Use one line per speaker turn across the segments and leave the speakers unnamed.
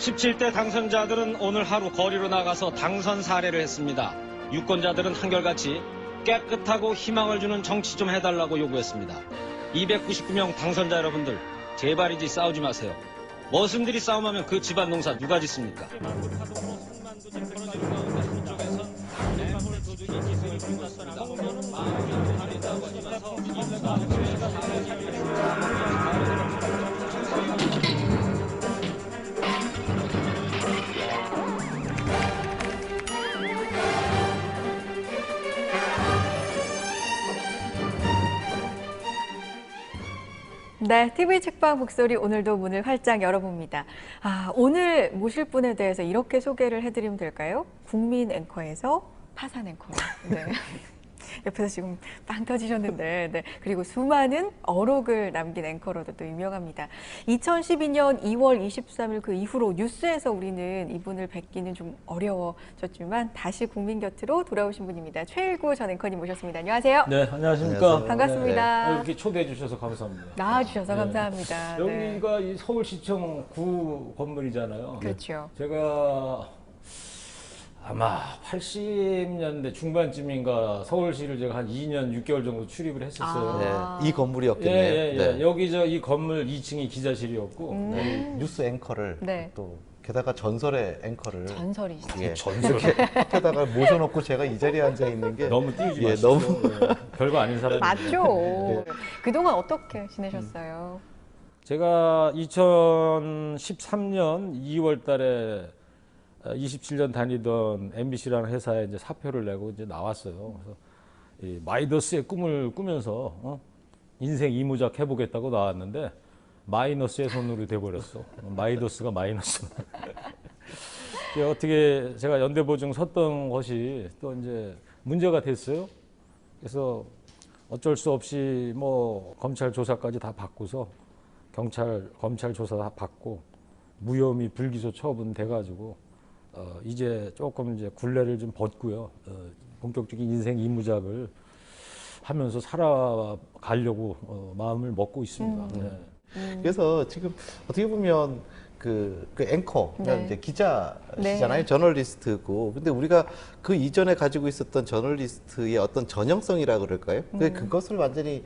17대 당선자들은 오늘 하루 거리로 나가서 당선 사례를 했습니다. 유권자들은 한결같이 깨끗하고 희망을 주는 정치 좀 해달라고 요구했습니다. 299명 당선자 여러분들, 제발이지 싸우지 마세요. 머슴들이 싸움하면 그 집안 농사 누가 짓습니까?
네, TV 책방 북소리 오늘도 문을 활짝 열어봅니다. 오늘 모실 분에 대해서 이렇게 소개를 해드리면 될까요? 국민 앵커에서 파산 앵커로. 네. 옆에서 지금 빵 터지셨는데, 네. 그리고 수많은 어록을 남긴 앵커로도 또 유명합니다. 2012년 2월 23일 그 이후로 뉴스에서 우리는 이분을 뵙기는 좀 어려워졌지만 다시 국민 곁으로 돌아오신 분입니다. 최일구 전 앵커님 모셨습니다. 안녕하세요.
네, 안녕하십니까.
안녕하세요. 반갑습니다.
네. 이렇게 초대해 주셔서 감사합니다.
나와주셔서
네.
감사합니다.
여기가 이 서울시청 구 건물이잖아요.
그렇죠.
제가 아마 80년대 중반쯤인가 서울시를 제가 한 2년 6개월 정도 출입을 했었어요.
네, 이 건물이었겠네요.
네. 여기 이 건물 2층이 기자실이었고
네, 뉴스 앵커를
네.
또 게다가 전설의 앵커를
전설이시죠.
예,
전설.
게다가 모셔놓고 제가 이 자리에 앉아 있는 게
너무 띄우지
예,
마시죠.
너무
별거 아닌 사람이에요.
맞죠. 그동안 어떻게 지내셨어요?
제가 2013년 2월 달에 27년 다니던 MBC라는 회사에 이제 사표를 내고 이제 나왔어요. 그래서 이 마이더스의 꿈을 꾸면서 인생 이무작 해보겠다고 나왔는데 마이너스의 손으로 돼버렸어. 마이더스가 마이너스. 어떻게 제가 연대보증 섰던 것이 또 이제 문제가 됐어요. 그래서 어쩔 수 없이 뭐 검찰 조사까지 다 받고서 검찰 조사 다 받고 무혐의 불기소 처분 돼가지고 이제 조금 이제 굴레를 좀 벗고요. 본격적인 인생 이무작을 하면서 살아가려고 마음을 먹고 있습니다. 네.
그래서 지금 어떻게 보면 그 앵커,
네.
이제 기자시잖아요.
네.
저널리스트고. 근데 우리가 그 이전에 가지고 있었던 저널리스트의 어떤 전형성이라 그럴까요? 그것을 완전히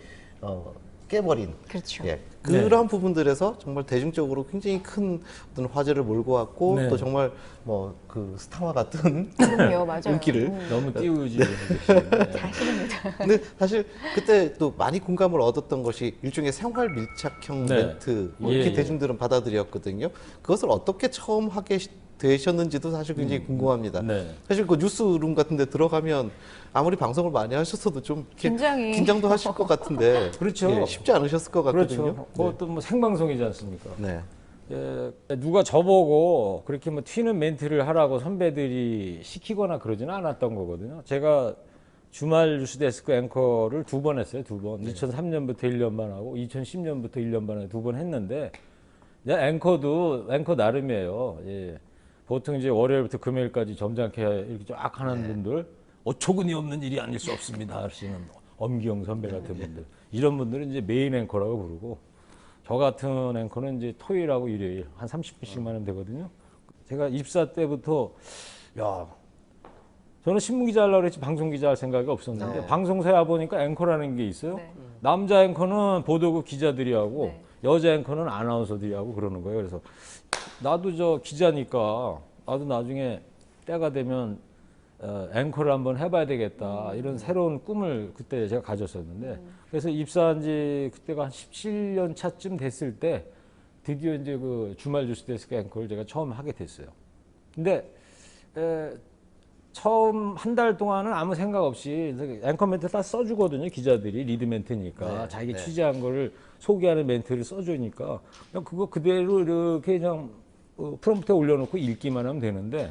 깨버린.
그렇죠.
예, 그런 부분들에서 정말 대중적으로 굉장히 큰 어떤 화제를 몰고 왔고
네.
또 정말 뭐 그 스타와 같은
그럼요, 맞아요.
인기를
너무 띄우지.
사실입니다.
근데 사실 그때 또 많이 공감을 얻었던 것이 일종의 생활 밀착형
네.
멘트 뭐 이렇게
예.
대중들은 받아들였거든요. 그것을 어떻게 처음 하게 되셨는지도 사실 굉장히 궁금합니다.
네.
사실 그 뉴스룸 같은 데 들어가면 아무리 방송을 많이 하셨어도 좀 이렇게 긴장도 하실 것 같은데
그렇죠.
예, 쉽지 않으셨을 것 같거든요.
그렇죠. 그것도 뭐 생방송이지 않습니까?
네.
예, 누가 저보고 그렇게 뭐 튀는 멘트를 하라고 선배들이 시키거나 그러지는 않았던 거거든요. 제가 주말 뉴스데스크 앵커를 2번 했어요. 2번. 2003년부터 1년반 하고 2010년부터 1년반에 2번 했는데 앵커도 앵커 나름이에요. 예. 보통 이제 월요일부터 금요일까지 점잖게 이렇게 쫙 하는 분들 어처구니 없는 일이 아닐 수 없습니다 하시는 엄기영 선배 같은 분들, 이런 분들은 이제 메인 앵커라고 부르고, 저 같은 앵커는 이제 토요일하고 일요일 한 30분씩만 하면 되거든요. 제가 입사 때부터 저는 신문기자 하려고 그랬지 방송기자 할 생각이 없었는데
네.
방송사에 와보니까 앵커라는 게 있어요.
네.
남자 앵커는 보도국 기자들이 하고
네.
여자 앵커는 아나운서들이 하고 그러는 거예요. 그래서 나도 저 기자니까 나도 나중에 때가 되면 앵커를 한번 해봐야 되겠다, 이런 새로운 꿈을 그때 제가 가졌었는데 그래서 입사한 지 그때가 한 17년 차쯤 됐을 때 드디어 이제 그 주말 뉴스데스크 앵커를 제가 처음 하게 됐어요. 근데 처음 한 달 동안은 아무 생각 없이 앵커 멘트 다 써주거든요. 기자들이 리드 멘트니까
네,
자기가
네.
취재한 거를 소개하는 멘트를 써주니까 그냥 그거 그대로 이렇게 그냥 프롬프트에 올려놓고 읽기만 하면 되는데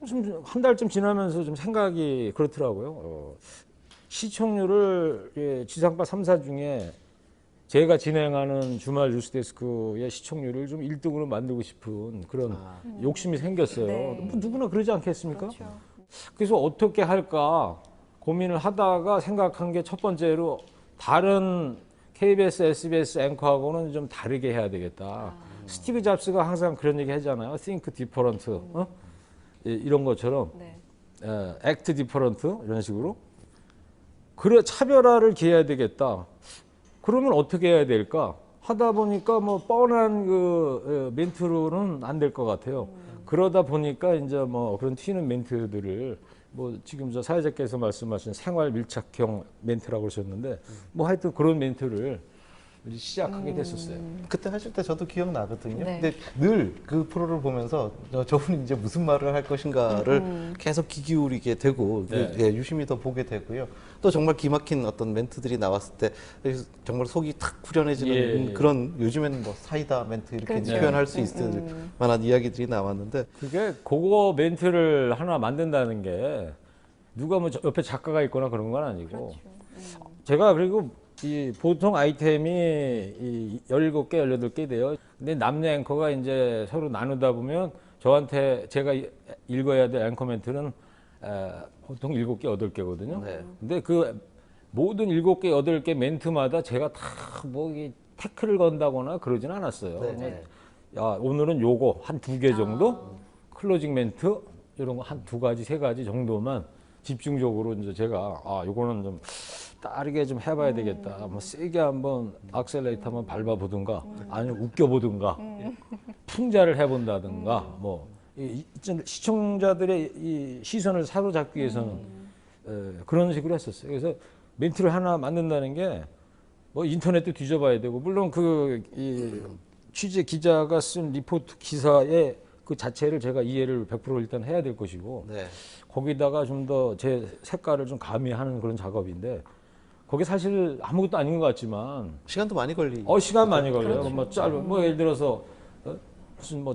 좀 한 달쯤 지나면서 좀 생각이 그렇더라고요. 시청률을 지상파 3사 중에 제가 진행하는 주말 뉴스데스크의 시청률을 좀 1등으로 만들고 싶은 그런 욕심이 생겼어요.
네.
뭐 누구나 그러지 않겠습니까?
그렇죠.
그래서 어떻게 할까 고민을 하다가 생각한 게 첫 번째로 다른 KBS, SBS 앵커하고는 좀 다르게 해야 되겠다. 스티브 잡스가 항상 그런 얘기 하잖아요. Think different. 이런 것처럼
네.
act different 이런 식으로. 그래 차별화를 기해야 되겠다. 그러면 어떻게 해야 될까? 하다 보니까 뭐 뻔한 그 멘트로는 안 될 것 같아요. 그러다 보니까 이제 뭐 그런 튀는 멘트들을 뭐 지금 저 사회자께서 말씀하신 생활 밀착형 멘트라고 그러셨는데 뭐 하여튼 그런 멘트를 시작하게 됐었어요.
그때 하실 때 저도 기억나거든요.
네.
근데 늘 그 프로를 보면서 저분이 이제 무슨 말을 할 것인가를 계속 귀 기울이게 되고
네.
예, 유심히 더 보게 되고요. 또 정말 기막힌 어떤 멘트들이 나왔을 때 정말 속이 탁 후련해지는
예.
그런 요즘에는 뭐 사이다 멘트 이렇게
그렇죠.
이제 표현할 수 있을 만한 이야기들이 나왔는데
그게 그거 멘트를 하나 만든다는 게 누가 뭐 옆에 작가가 있거나 그런 건 아니고 제가 그리고 이 보통 아이템이 이 17개, 18개 돼요. 근데 남녀 앵커가 이제 서로 나누다 보면 저한테 제가 읽어야 될 앵커 멘트는 보통 7개, 8개거든요.
네.
근데 그 모든 7개, 8개 멘트마다 제가 다 뭐 태클을 건다거나 그러진 않았어요.
네.
그냥 야, 오늘은 요거 한 2개 정도 클로징 멘트 이런 거 한 2가지, 3가지 정도만 집중적으로 이제 제가 요거는 좀 빠르게 좀 해봐야 되겠다. 뭐 세게 한번 악셀레이터 한번 밟아보든가 아니면 웃겨보든가 풍자를 해본다든가 뭐 시청자들의 이 시선을 사로잡기 위해서는 그런 식으로 했었어요. 그래서 멘트를 하나 만든다는 게 뭐 인터넷도 뒤져봐야 되고 물론 이 취재 기자가 쓴 리포트 기사의 그 자체를 제가 이해를 100% 일단 해야 될 것이고
네.
거기다가 좀 더 제 색깔을 좀 가미하는 그런 작업인데 거기 사실 아무것도 아닌 것 같지만
시간도 많이 걸리.
시간 많이 걸려요. 뭐 짧은 뭐 예를 들어서 무슨 뭐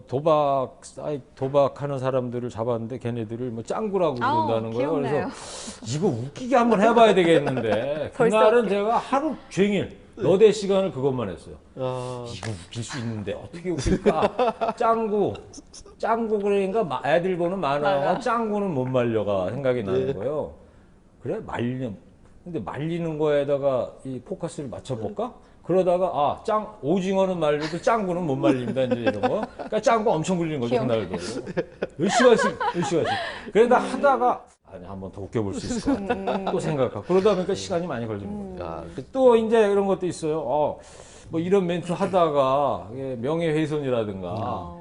도박하는 사람들을 잡았는데 걔네들을 뭐 짱구라고 부른다는 거예요.
기억나요.
그래서 이거 웃기게 한번 해봐야 되겠는데
벌써
그날은
웃겨.
제가 하루 종일 너대 시간을 그것만 했어요.
아,
이거 웃길 수 있는데 어떻게 웃길까? 짱구 그러니까 애들 보는 만화와 짱구는 못 말려가 생각이 나는 거예요. 그래 근데 말리는 거에다가 이 포커스를 맞춰볼까? 그러다가 오징어는 말려도 짱구는 못 말린다 이제 이런 거. 그러니까 짱구 엄청 굴리는 거죠 그날도. 몇 시간씩. 그러다 하다가 아니 한 번 더 웃겨볼 수 있을 것 같아. 또 생각하고 그러다 보니까 시간이 많이 걸립니다.
야,
또 이제 이런 것도 있어요. 뭐 이런 멘트 하다가 명예훼손이라든가,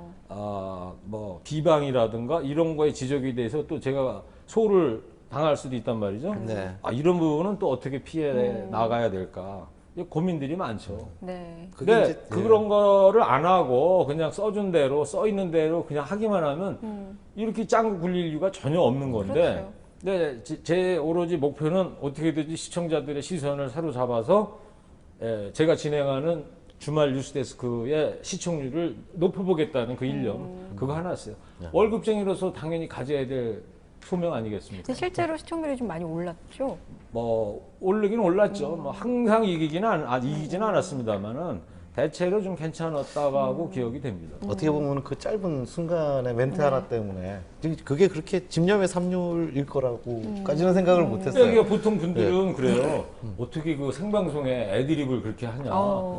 뭐 비방이라든가 이런 거에 지적이 돼서 또 제가 소를 당할 수도 있단 말이죠.
네.
이런 부분은 또 어떻게 피해 나가야 될까? 고민들이 많죠.
네.
그게
근데
이제
그런 거를 안 하고 그냥 써준 대로 써 있는 대로 그냥 하기만 하면 이렇게 짱구 굴릴 이유가 전혀 없는 건데 근데 제 오로지 목표는 어떻게든지 시청자들의 시선을 사로잡아서 제가 진행하는 주말 뉴스데스크의 시청률을 높여보겠다는 그 일념 그거 하나였어요. 월급쟁이로서 당연히 가져야 될 소명 아니겠습니까?
근데 실제로 시청률이 좀 많이 올랐죠?
뭐 오르긴 올랐죠. 뭐 항상 이기지는 않았습니다만은 대체로 좀 괜찮았다고 하고 기억이 됩니다.
어떻게 보면 그 짧은 순간의 멘트 하나 때문에 그게 그렇게 집념의 삼률일 거라고까지는 생각을 못했어요.
그러니까 보통 분들은 그래요. 어떻게 그 생방송에 애드립을 그렇게 하냐.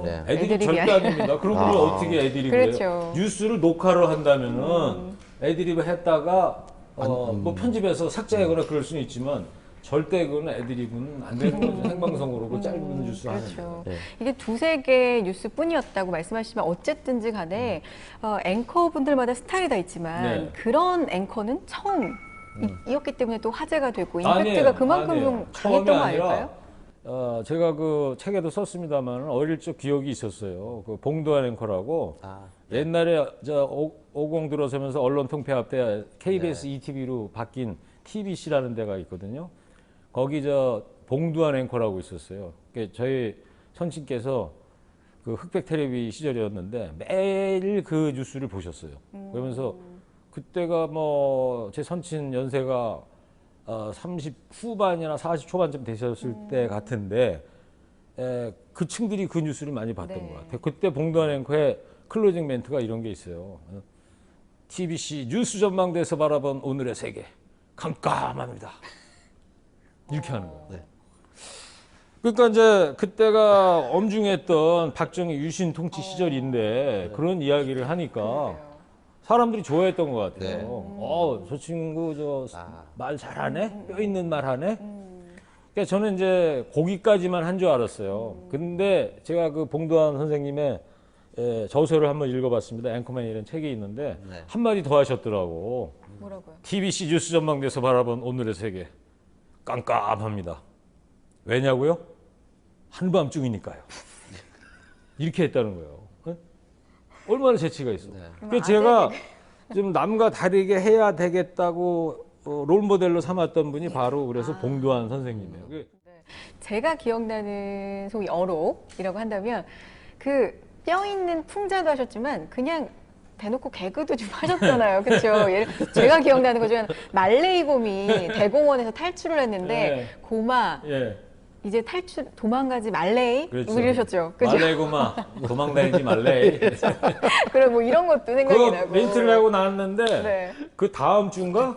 네.
애드립
애드립이
절대 아닙니다. 그런 걸 어떻게 애드립을 해요.
그렇죠.
뉴스를 녹화를 한다면은 애드립을 했다가 뭐 편집해서 삭제하거나 그럴 수는 있지만 절대 그건 애드립은 안 되는 거죠. 생방송으로 그 짧은 뉴스 하는
그렇죠.
거.
이게 2-3개 뉴스뿐이었다고 말씀하시지만 어쨌든지 간에 앵커분들마다 스타일이 다 있지만
네.
그런 앵커는 처음이었기 때문에 또 화제가 되고 임팩트가 그만큼
아니에요.
좀
처음이
강했던 거
아니라,
아닐까요?
제가 그 책에도 썼습니다만 어릴 적 기억이 있었어요. 그 봉도환 앵커라고 옛날에 50 들어서면서 언론통폐합 때 KBS ETV로 바뀐 TBC라는 데가 있거든요. 거기 봉두환 앵커라고 있었어요. 저희 선친께서 그 흑백 텔레비 시절이었는데 매일 그 뉴스를 보셨어요. 그러면서 그때가 뭐 제 선친 연세가 30 후반이나 40 초반쯤 되셨을 때 같은데 그 층들이 그 뉴스를 많이 봤던 것 같아요. 그때 봉두환 앵커의 클로징 멘트가 이런 게 있어요. TBC 뉴스 전망대에서 바라본 오늘의 세계 깜깜합니다. 이렇게 하는 거예요. 그러니까 이제 그때가 엄중했던 박정희 유신 통치 시절인데 그런 이야기를 하니까 사람들이 좋아했던 것 같아요.
네.
저 친구 저
아.
말 잘하네, 뼈 있는 말 하네. 그러니까 저는 이제 거기까지만 한 줄 알았어요. 근데 제가 그 봉도환 선생님의 저서를 한번 읽어봤습니다. 앵커맨이라는 책이 있는데
네.
한마디 더 하셨더라고.
뭐라고요?
TBC 뉴스 전망대에서 바라본 오늘의 세계 깜깜합니다. 왜냐고요? 한밤중이니까요. 이렇게 했다는 거예요. 네? 얼마나 재치가 있어. 그래서 제가 좀 남과 다르게 해야 되겠다고 롤모델로 삼았던 분이 바로 그래서 봉도환 선생님이에요.
제가 기억나는 소위 어록이라고 한다면 그 뼈 있는 풍자도 하셨지만 그냥 대놓고 개그도 좀 하셨잖아요. 그렇죠? 제가 기억나는 거 중에 말레이곰이 대공원에서 탈출을 했는데
네.
고마
예.
이제 도망가지 말레이
그렇죠.
이러셨죠. 그죠?
말레고마 도망다니지 말래.
그래 뭐 이런 것도 생각이
그
나고.
멘트를 하고 나왔는데
네.
그 다음 주인가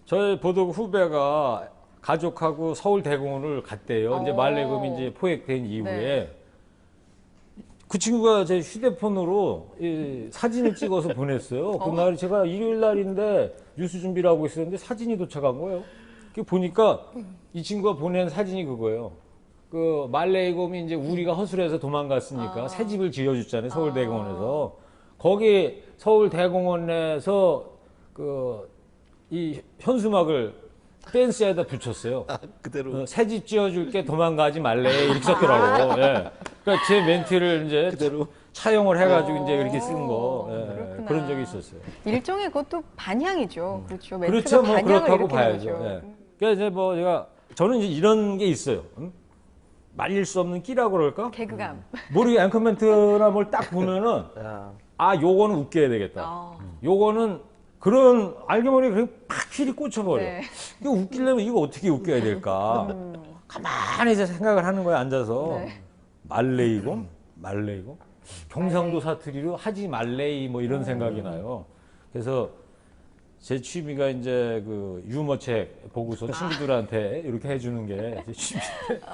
저희 보도국 후배가 가족하고 서울 대공원을 갔대요. 이제 말레곰이 이제 포획된 이후에
네.
그 친구가 제 휴대폰으로 이 사진을 찍어서 보냈어요. 그날 제가 일요일 날인데 뉴스 준비를 하고 있었는데 사진이 도착한 거예요. 그 보니까 이 친구가 보낸 사진이 그거예요. 그 말레이곰이 이제 우리가 허술해서 도망갔으니까 새 집을 지어줬잖아요. 서울대공원에서. 거기 서울대공원에서 그 이 현수막을 펜스에다 붙였어요.
그대로.
새 집 지어줄게 도망가지 말래 이렇게 썼더라고. 예. 그러니까 제 멘트를 이제
그대로.
차용을 해가지고 이제 이렇게 쓴 거.
그렇구나.
그런 적이 있었어요.
일종의 그것도 반향이죠. 그렇죠. 멘트가
그렇죠, 뭐
반향을
그렇다고
일으키는
봐야죠.
거죠.
예. 그러니까 이제 뭐 저는 이제 이런 게 있어요. 말릴 수 없는 끼라고 그럴까?
개그감.
모르게 앵커멘트나 뭘 딱 보면은
아,
요거는 웃겨야 되겠다.
어.
요거는 그런 알게 모르게 그냥 팍 꽂혀버려.
네.
이거 웃기려면 이거 어떻게 웃겨야 될까? 가만히 이제 생각을 하는 거야 앉아서.
네.
말레이곰? 경상도 사투리로 하지 말레이 뭐 이런 생각이 나요. 그래서 제 취미가 이제 그 유머책 보고서 친구들한테 이렇게 해주는 게 제 취미인데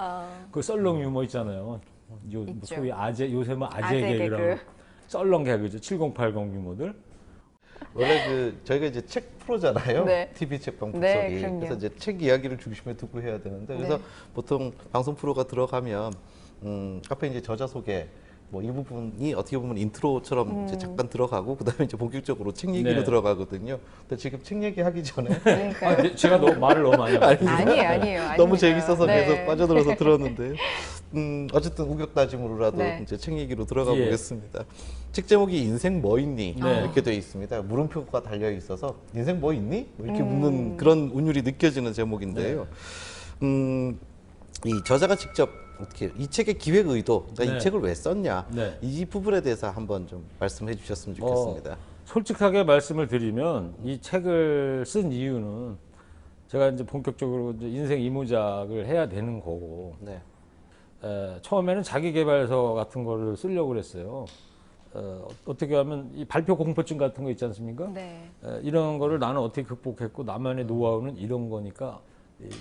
그 썰렁 유머 있잖아요.
있죠.
소위 요새 뭐 아재
아재
개그라고
개그.
썰렁 개그죠. 7080 유머들.
원래 그 저희가 이제 책 프로잖아요.
네.
TV 책방
네,
북소리.
그럼요.
그래서 이제 책 이야기를 중심에 두고 해야 되는데 그래서
네.
보통 방송 프로가 들어가면 앞에 이제 저자 소개 뭐 이 부분이 어떻게 보면 인트로처럼 이제 잠깐 들어가고 그다음에 이제 본격적으로 책 얘기로
네.
들어가거든요. 근데 지금 책 얘기하기 전에
그러니까요.
제가 말을 너무 많이 하고
아니에요.
너무
아닙니다.
재밌어서
네.
계속 빠져들어서 들었는데 어쨌든 우격다짐으로라도
네.
이제 책 얘기로 들어가
예.
보겠습니다. 책 제목이 인생 뭐 있니
네.
이렇게 되어 있습니다. 물음표가 달려 있어서 인생 뭐 있니? 뭐 이렇게 묻는 그런 운율이 느껴지는 제목인데요. 이 저자가 직접 어떻게 이 책의 기획 의도, 그러니까
네.
이 책을 왜 썼냐
네.
이 부분에 대해서 한번 좀 말씀해 주셨으면 좋겠습니다.
솔직하게 말씀을 드리면 이 책을 쓴 이유는 제가 이제 본격적으로 이제 인생 이모작을 해야 되는 거고
네.
처음에는 자기계발서 같은 거를 쓰려고 그랬어요. 어떻게 하면 이 발표 공포증 같은 거 있지 않습니까?
네.
이런 거를 나는 어떻게 극복했고 나만의 노하우는 이런 거니까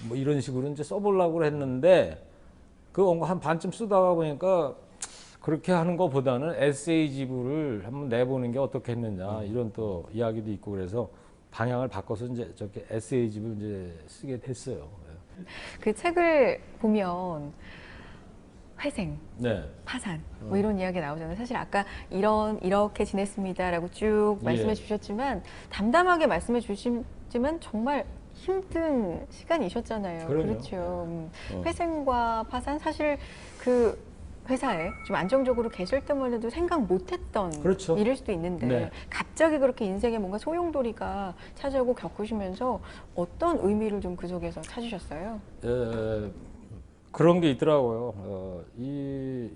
뭐 이런 식으로 이제 써보려고 했는데 그 한 반쯤 쓰다가 보니까 그렇게 하는 것보다는 에세이집을 한번 내보는 게 어떻겠느냐 이런 또 이야기도 있고 그래서 방향을 바꿔서 이제 저렇게 에세이집을 이제 쓰게 됐어요.
그 책을 보면 회생,
네.
파산 뭐 이런 이야기 나오잖아요. 사실 아까 이렇게 지냈습니다라고 쭉 말씀해
예.
주셨지만 담담하게 말씀해 주시지만 정말 힘든 시간이셨잖아요.
그럼요.
그렇죠. 회생과 파산 사실 그 회사에 좀 안정적으로 계실 때만 해도 생각 못했던
그렇죠.
일일 수도 있는데
네.
갑자기 그렇게 인생에 뭔가 소용돌이가 찾아오고 겪으시면서 어떤 의미를 좀 그 속에서 찾으셨어요?
그런 게 있더라고요. 이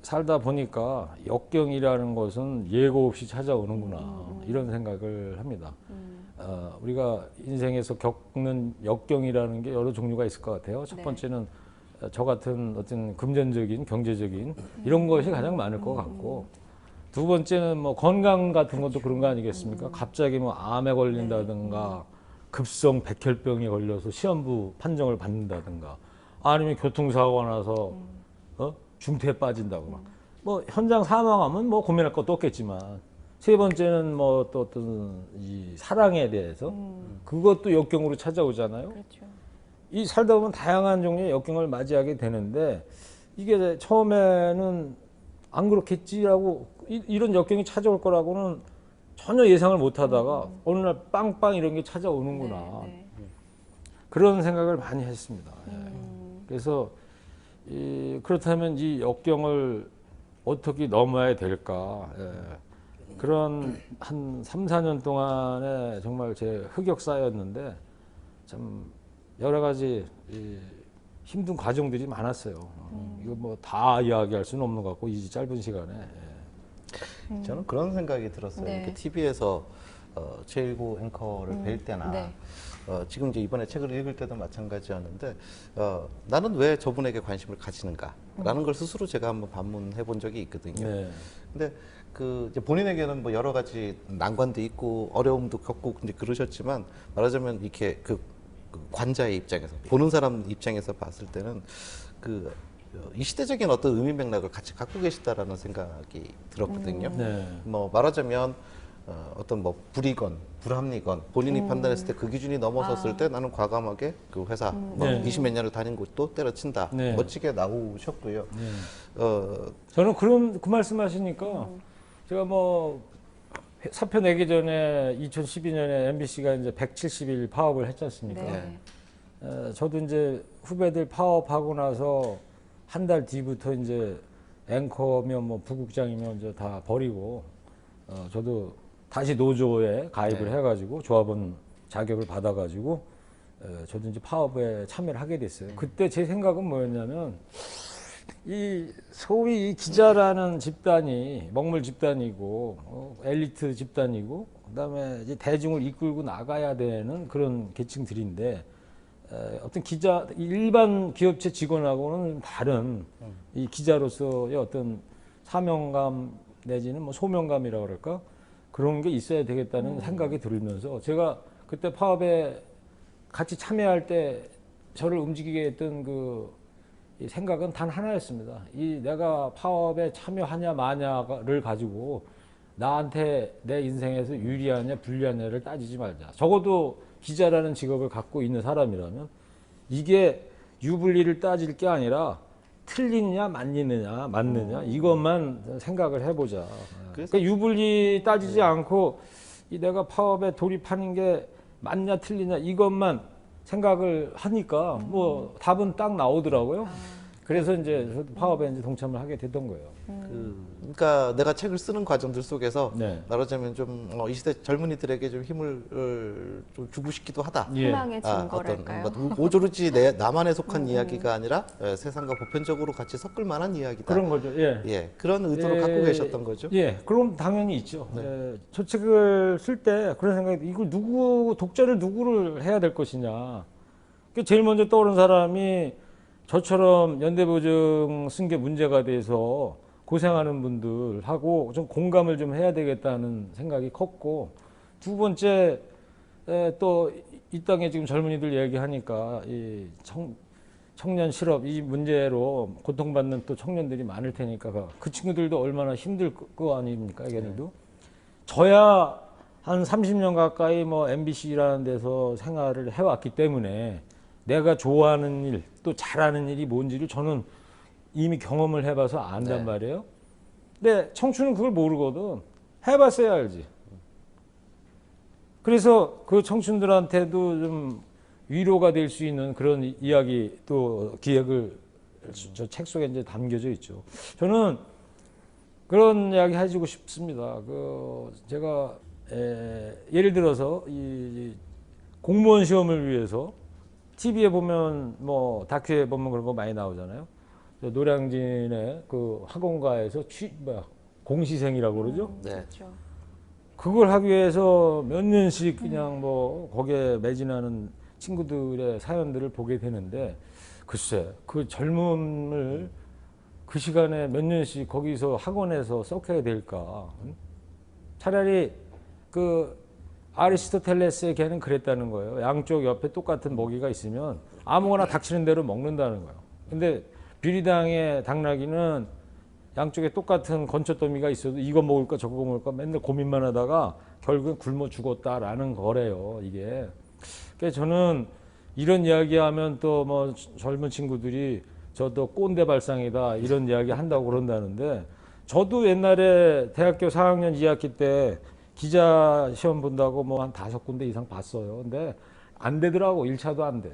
살다 보니까 역경이라는 것은 예고 없이 찾아오는구나 이런 생각을 합니다. 우리가 인생에서 겪는 역경이라는 게 여러 종류가 있을 것 같아요. 첫
네.
번째는 저 같은 어떤 금전적인 경제적인 이런 것이 가장 많을 것 같고 두 번째는 뭐 건강 같은 것도 그런 거 아니겠습니까? 갑자기 뭐 암에 걸린다든가 급성 백혈병에 걸려서 시한부 판정을 받는다든가 아니면 교통사고가 나서 중태에 빠진다거나 뭐 현장 사망하면 뭐 고민할 것도 없겠지만 세 번째는 뭐 또 어떤 이 사랑에 대해서 그것도 역경으로 찾아오잖아요.
그렇죠.
이 살다 보면 다양한 종류의 역경을 맞이하게 되는데 이게 처음에는 안 그렇겠지라고 이런 역경이 찾아올 거라고는 전혀 예상을 못 하다가 어느 날 빵빵 이런 게 찾아오는구나.
네, 네.
그런 생각을 많이 했습니다. 예. 그래서 그렇다면 이 역경을 어떻게 넘어야 될까. 예. 그런 한 3, 4년 동안에 정말 제 흑역사였는데 참 여러 가지 힘든 과정들이 많았어요. 이거 뭐 다 이야기할 수는 없는 것 같고 이 짧은 시간에. 예.
저는 그런 생각이 들었어요.
네.
이렇게 TV에서 제1구 앵커를 뵐 때나
네.
지금 이제 이번에 책을 읽을 때도 마찬가지였는데 나는 왜 저분에게 관심을 가지는가라는 걸 스스로 제가 한번 반문해 본 적이 있거든요.
네.
근데 그 이제 본인에게는 뭐 여러 가지 난관도 있고 어려움도 겪고 이제 그러셨지만 말하자면 이렇게 그 관자의 입장에서 보는 사람 입장에서 봤을 때는 이 시대적인 어떤 의미 맥락을 같이 갖고 계시다라는 생각이 들었거든요.
네.
뭐 말하자면 어떤 뭐 불이건 불합리건 본인이 판단했을 때 그 기준이 넘어섰을 때 나는 과감하게 그 회사 뭐
네.
20몇 년을 다닌 곳도 때려친다.
네.
멋지게 나오셨고요.
저는 그 말씀하시니까 제가 뭐 사표 내기 전에 2012년에 MBC가 이제 170일 파업을 했지 않습니까?
네.
저도 이제 후배들 파업하고 나서 한 달 뒤부터 이제 앵커면 뭐 부국장이면 이제 다 버리고 저도 다시 노조에 가입을
네.
해가지고 조합원 자격을 받아가지고 저도 이제 파업에 참여를 하게 됐어요. 그때 제 생각은 뭐였냐면 이 소위 이 기자라는 집단이 먹물 집단이고 엘리트 집단이고 그다음에 이제 대중을 이끌고 나가야 되는 그런 계층들인데 어떤 기자 일반 기업체 직원하고는 다른 이 기자로서의 어떤 사명감 내지는 뭐 소명감이라고 그럴까 그런 게 있어야 되겠다는 생각이 들면서 제가 그때 파업에 같이 참여할 때 저를 움직이게 했던 이 생각은 단 하나였습니다. 이 내가 파업에 참여하냐 마냐를 가지고 나한테 내 인생에서 유리하냐 불리하냐를 따지지 말자. 적어도 기자라는 직업을 갖고 있는 사람이라면 이게 유불리를 따질 게 아니라 틀리느냐 맞느냐 이것만 생각을 해보자. 그러니까 유불리 따지지 않고 이 내가 파업에 돌입하는 게 맞냐 틀리냐 이것만 생각을 하니까 뭐 답은 딱 나오더라고요. 그래서 이제 저도 파업에 이제 동참을 하게 됐던 거예요.
그러니까 내가 책을 쓰는 과정들 속에서
네.
말하자면 좀 이 시대 젊은이들에게 좀 힘을 좀 주고 싶기도 하다.
예.
희망의 증거랄까요?
어떤 오조르지 나만에 속한 이야기가 아니라 세상과 보편적으로 같이 섞을 만한 이야기다.
그런 거죠. 예.
예, 그런 의도를
예,
갖고 계셨던 거죠.
예, 그럼 당연히 있죠. 예, 저 책을 쓸 때 그런 생각이 이걸 독자를 누구를 해야 될 것이냐. 제일 먼저 떠오른 사람이 저처럼 연대보증 쓴 게 문제가 돼서 고생하는 분들하고 좀 공감을 좀 해야 되겠다는 생각이 컸고 두 번째 또 이 땅에 지금 젊은이들 얘기하니까 이 청년 실업 이 문제로 고통받는 또 청년들이 많을 테니까 그 친구들도 얼마나 힘들 거 아닙니까, 걔네들도. 저야 한 30년 가까이 뭐 MBC라는 데서 생활을 해왔기 때문에 내가 좋아하는 일, 또 잘하는 일이 뭔지를 저는 이미 경험을 해봐서 안단
네.
말이에요. 근데 청춘은 그걸 모르거든. 해봤어야 알지. 그래서 그 청춘들한테도 좀 위로가 될 수 있는 그런 이야기 또 기획을 저 책 속에 이제 담겨져 있죠. 저는 그런 이야기 해주고 싶습니다. 제가 예를 들어서 이 공무원 시험을 위해서 TV에 보면 뭐 다큐에 보면 그런 거 많이 나오잖아요. 노량진의 그 학원가에서 공시생이라고 그러죠.
네.
그렇죠.
그걸 하기 위해서 몇 년씩 그냥 뭐 거기에 매진하는 친구들의 사연들을 보게 되는데 글쎄 그 젊음을 그 시간에 몇 년씩 거기서 학원에서 썩혀야 될까. 차라리 그 아리스토텔레스의 걔는 그랬다는 거예요. 양쪽 옆에 똑같은 먹이가 있으면 아무거나 닥치는 대로 먹는다는 거예요. 근데 비리당의 당나귀는 양쪽에 똑같은 건초더미가 있어도 이거 먹을까 저거 먹을까 맨날 고민만 하다가 결국엔 굶어 죽었다라는 거래요, 이게. 그러니까 저는 이런 이야기하면 또 뭐 젊은 친구들이 저도 꼰대 발상이다 이런 이야기 한다고 그런다는데, 저도 옛날에 대학교 4학년 2학기 때 기자 시험 본다고 뭐 한 5군데 이상 봤어요. 근데 안 되더라고. 1차도 안 돼.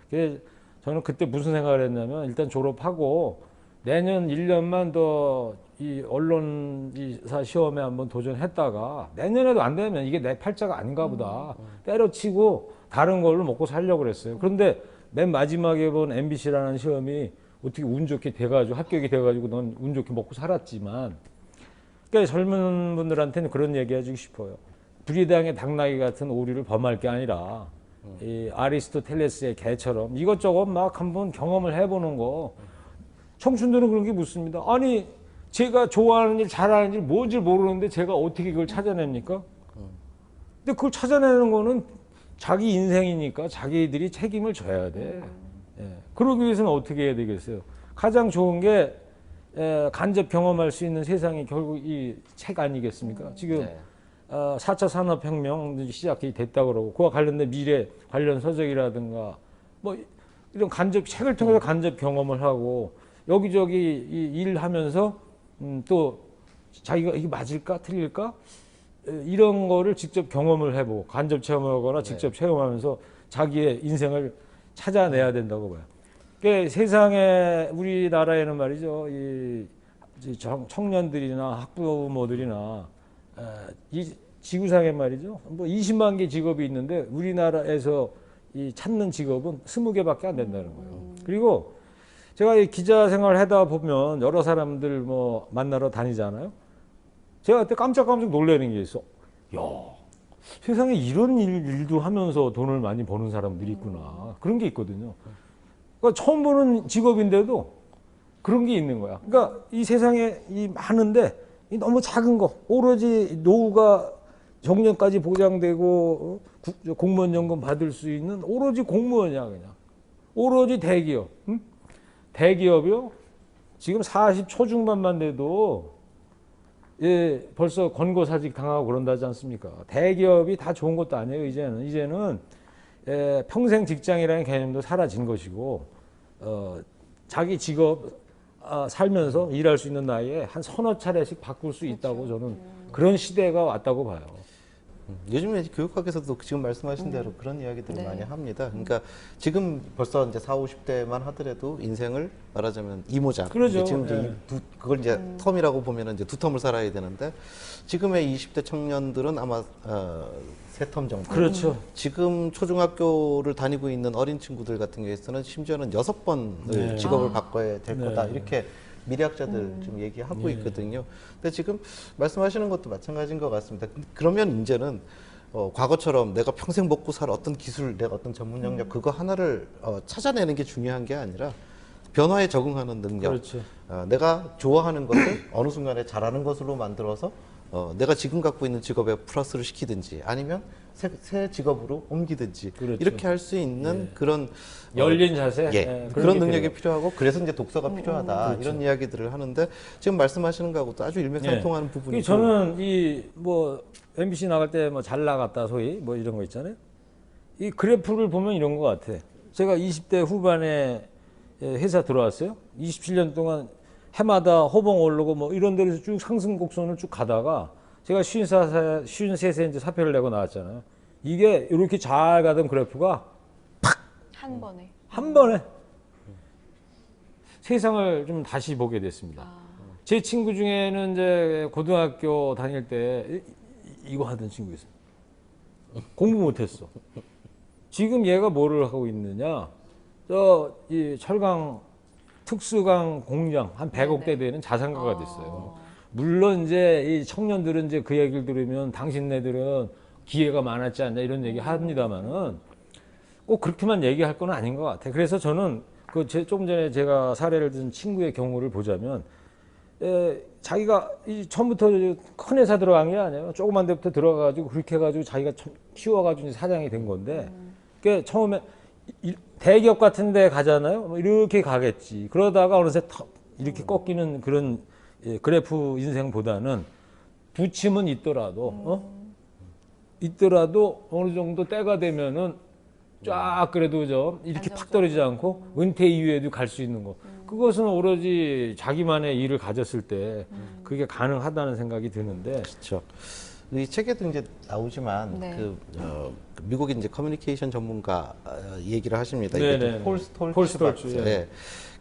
그래서 저는 그때 무슨 생각을 했냐면, 일단 졸업하고 내년 1년만 더 이 언론사 시험에 한번 도전했다가 내년에도 안 되면 이게 내 팔자가 아닌가 보다 때려치고 다른 걸로 먹고 살려고 그랬어요. 그런데 맨 마지막에 본 MBC라는 시험이 어떻게 운 좋게 돼가지고 합격이 돼가지고 넌 운 좋게 먹고 살았지만, 그러니까 젊은 분들한테는 그런 얘기 해주고 싶어요. 불의당의 당나귀 같은 오류를 범할 게 아니라 이 아리스토텔레스의 개처럼 이것저것 막 한번 경험을 해보는 거. 청춘들은 그런 게 묻습니다. 아니 제가 좋아하는 일 잘하는 일 뭔지 모르는데 제가 어떻게 그걸 찾아냅니까? 근데 그걸 찾아내는 거는 자기 인생이니까 자기들이 책임을 져야 돼. 예. 그러기 위해서는 어떻게 해야 되겠어요? 가장 좋은 게 간접 경험할 수 있는 세상이 결국 이 책 아니겠습니까? 지금
네.
4차 산업혁명 시작이 됐다 그러고 그와 관련된 미래 관련 서적이라든가 뭐 이런 책을 통해서 간접 경험을 하고 여기저기 일하면서 또 자기가 이게 맞을까 틀릴까 이런 거를 직접 경험을 해보고 간접 체험하거나 직접 체험하면서 자기의 인생을 찾아내야 된다고 봐요. 그러니까 세상에 우리나라에는 말이죠, 이 청년들이나 학부모들이나 이 지구상에 말이죠, 뭐 20만 개 직업이 있는데 우리나라에서 이 찾는 직업은 20개밖에 안 된다는 거예요. 그리고 제가 이 기자 생활을 하다 보면 여러 사람들 뭐 만나러 다니잖아요. 제가 그때 깜짝깜짝 놀라는 게 있어. 야, 세상에 이런 일도 하면서 돈을 많이 버는 사람들이 있구나. 그런 게 있거든요. 그러니까 처음 보는 직업인데도 그런 게 있는 거야. 그러니까 이 세상에 이 많은데 이 너무 작은 거, 오로지 노후가 정년까지 보장되고 공무원 연금 받을 수 있는 오로지 공무원이야, 그냥. 오로지 대기업. 응? 대기업이요? 지금 40 초중반만 돼도 예, 벌써 권고사직 당하고 그런다지 않습니까? 대기업이 다 좋은 것도 아니에요, 이제는. 평생 직장이라는 개념도 사라진 것이고, 자기 직업 살면서 일할 수 있는 나이에 한 서너 차례씩 바꿀 수 있다고 저는 그런 시대가 왔다고 봐요.
요즘에 교육학에서도 지금 말씀하신 대로 그런 이야기들을
네.
많이 합니다. 그러니까 지금 벌써 이제 40, 50대만 하더라도 인생을 말하자면 이모작.
그러죠.
지금 이제
네.
그걸 이제 텀이라고 보면은 이제 2텀을 살아야 되는데 지금의 20대 청년들은 아마 3텀 정도.
그렇죠.
지금 초중학교를 다니고 있는 어린 친구들 같은 경우에는 심지어는 6번을
네.
직업을 바꿔야 될
네.
거다. 이렇게 미래학자들 지금 얘기하고 있거든요. 근데 지금 말씀하시는 것도 마찬가지인 것 같습니다. 그러면 이제는 과거처럼 내가 평생 먹고 살 어떤 기술, 내가 어떤 전문 영역 그거 하나를 찾아내는 게 중요한 게 아니라 변화에 적응하는 능력,
그렇죠.
내가 좋아하는 것을 어느 순간에 잘하는 것으로 만들어서 내가 지금 갖고 있는 직업에 플러스를 시키든지 아니면 새 직업으로 옮기든지
그렇죠.
이렇게 할 수 있는 그런
열린 자세?
예,
네,
그런
게
능력이
필요해요.
필요하고 그래서 이제 독서가 필요하다
그렇죠.
이런 이야기들을 하는데 지금 말씀하시는 거하고도 아주 일맥상통하는
네.
부분이
저는 이 뭐 MBC 나갈 때 뭐 잘 나갔다 소위 뭐 이런 거 있잖아요. 이 그래프를 보면 이런 것 같아. 제가 20대 후반에 회사 들어왔어요. 27년 동안 해마다 호봉 오르고 뭐 이런 데서 쭉 상승 곡선을 쭉 가다가 제가 53세 이제 사표를 내고 나왔잖아요. 이게 이렇게 잘 가던 그래프가
한 번에.
한 번에 세상을 좀 다시 보게 됐습니다. 제 친구 중에는 이제 고등학교 다닐 때 이거 하던 친구 있어요. 공부 못했어. 지금 얘가 뭐를 하고 있느냐? 이 철강 특수강 공장 한 100억대 되는 자산가가 됐어요. 물론 이제 이 청년들은 이제 그 얘기를 들으면 당신네들은 기회가 많았지 않냐 이런 얘기 합니다만은 꼭 그렇게만 얘기할 건 아닌 것 같아요. 그래서 저는 조금 전에 제가 사례를 든 친구의 경우를 보자면 자기가 처음부터 큰 회사 들어간 게 아니에요. 조그만 데부터 들어가가지고 그렇게 해가지고 자기가 키워가지고 이제 사장이 된 건데, 그러니까 처음에 대기업 같은 데 가잖아요. 뭐 이렇게 가겠지. 그러다가 어느새 턱 이렇게 꺾이는 그런 그래프 인생보다는 부침은 있더라도 어느 정도 때가 되면은 쫙 그래도 이렇게 팍 떨어지지 않고 은퇴 이후에도 갈 수 있는 거. 그것은 오로지 자기만의 일을 가졌을 때 그게 가능하다는 생각이 드는데.
그렇죠. 이 책에도 이제 나오지만
네.
미국의 이제 커뮤니케이션 전문가 얘기를 하십니다.
네네.
폴
폴
스톨츠.
스톨츠, 예.
네.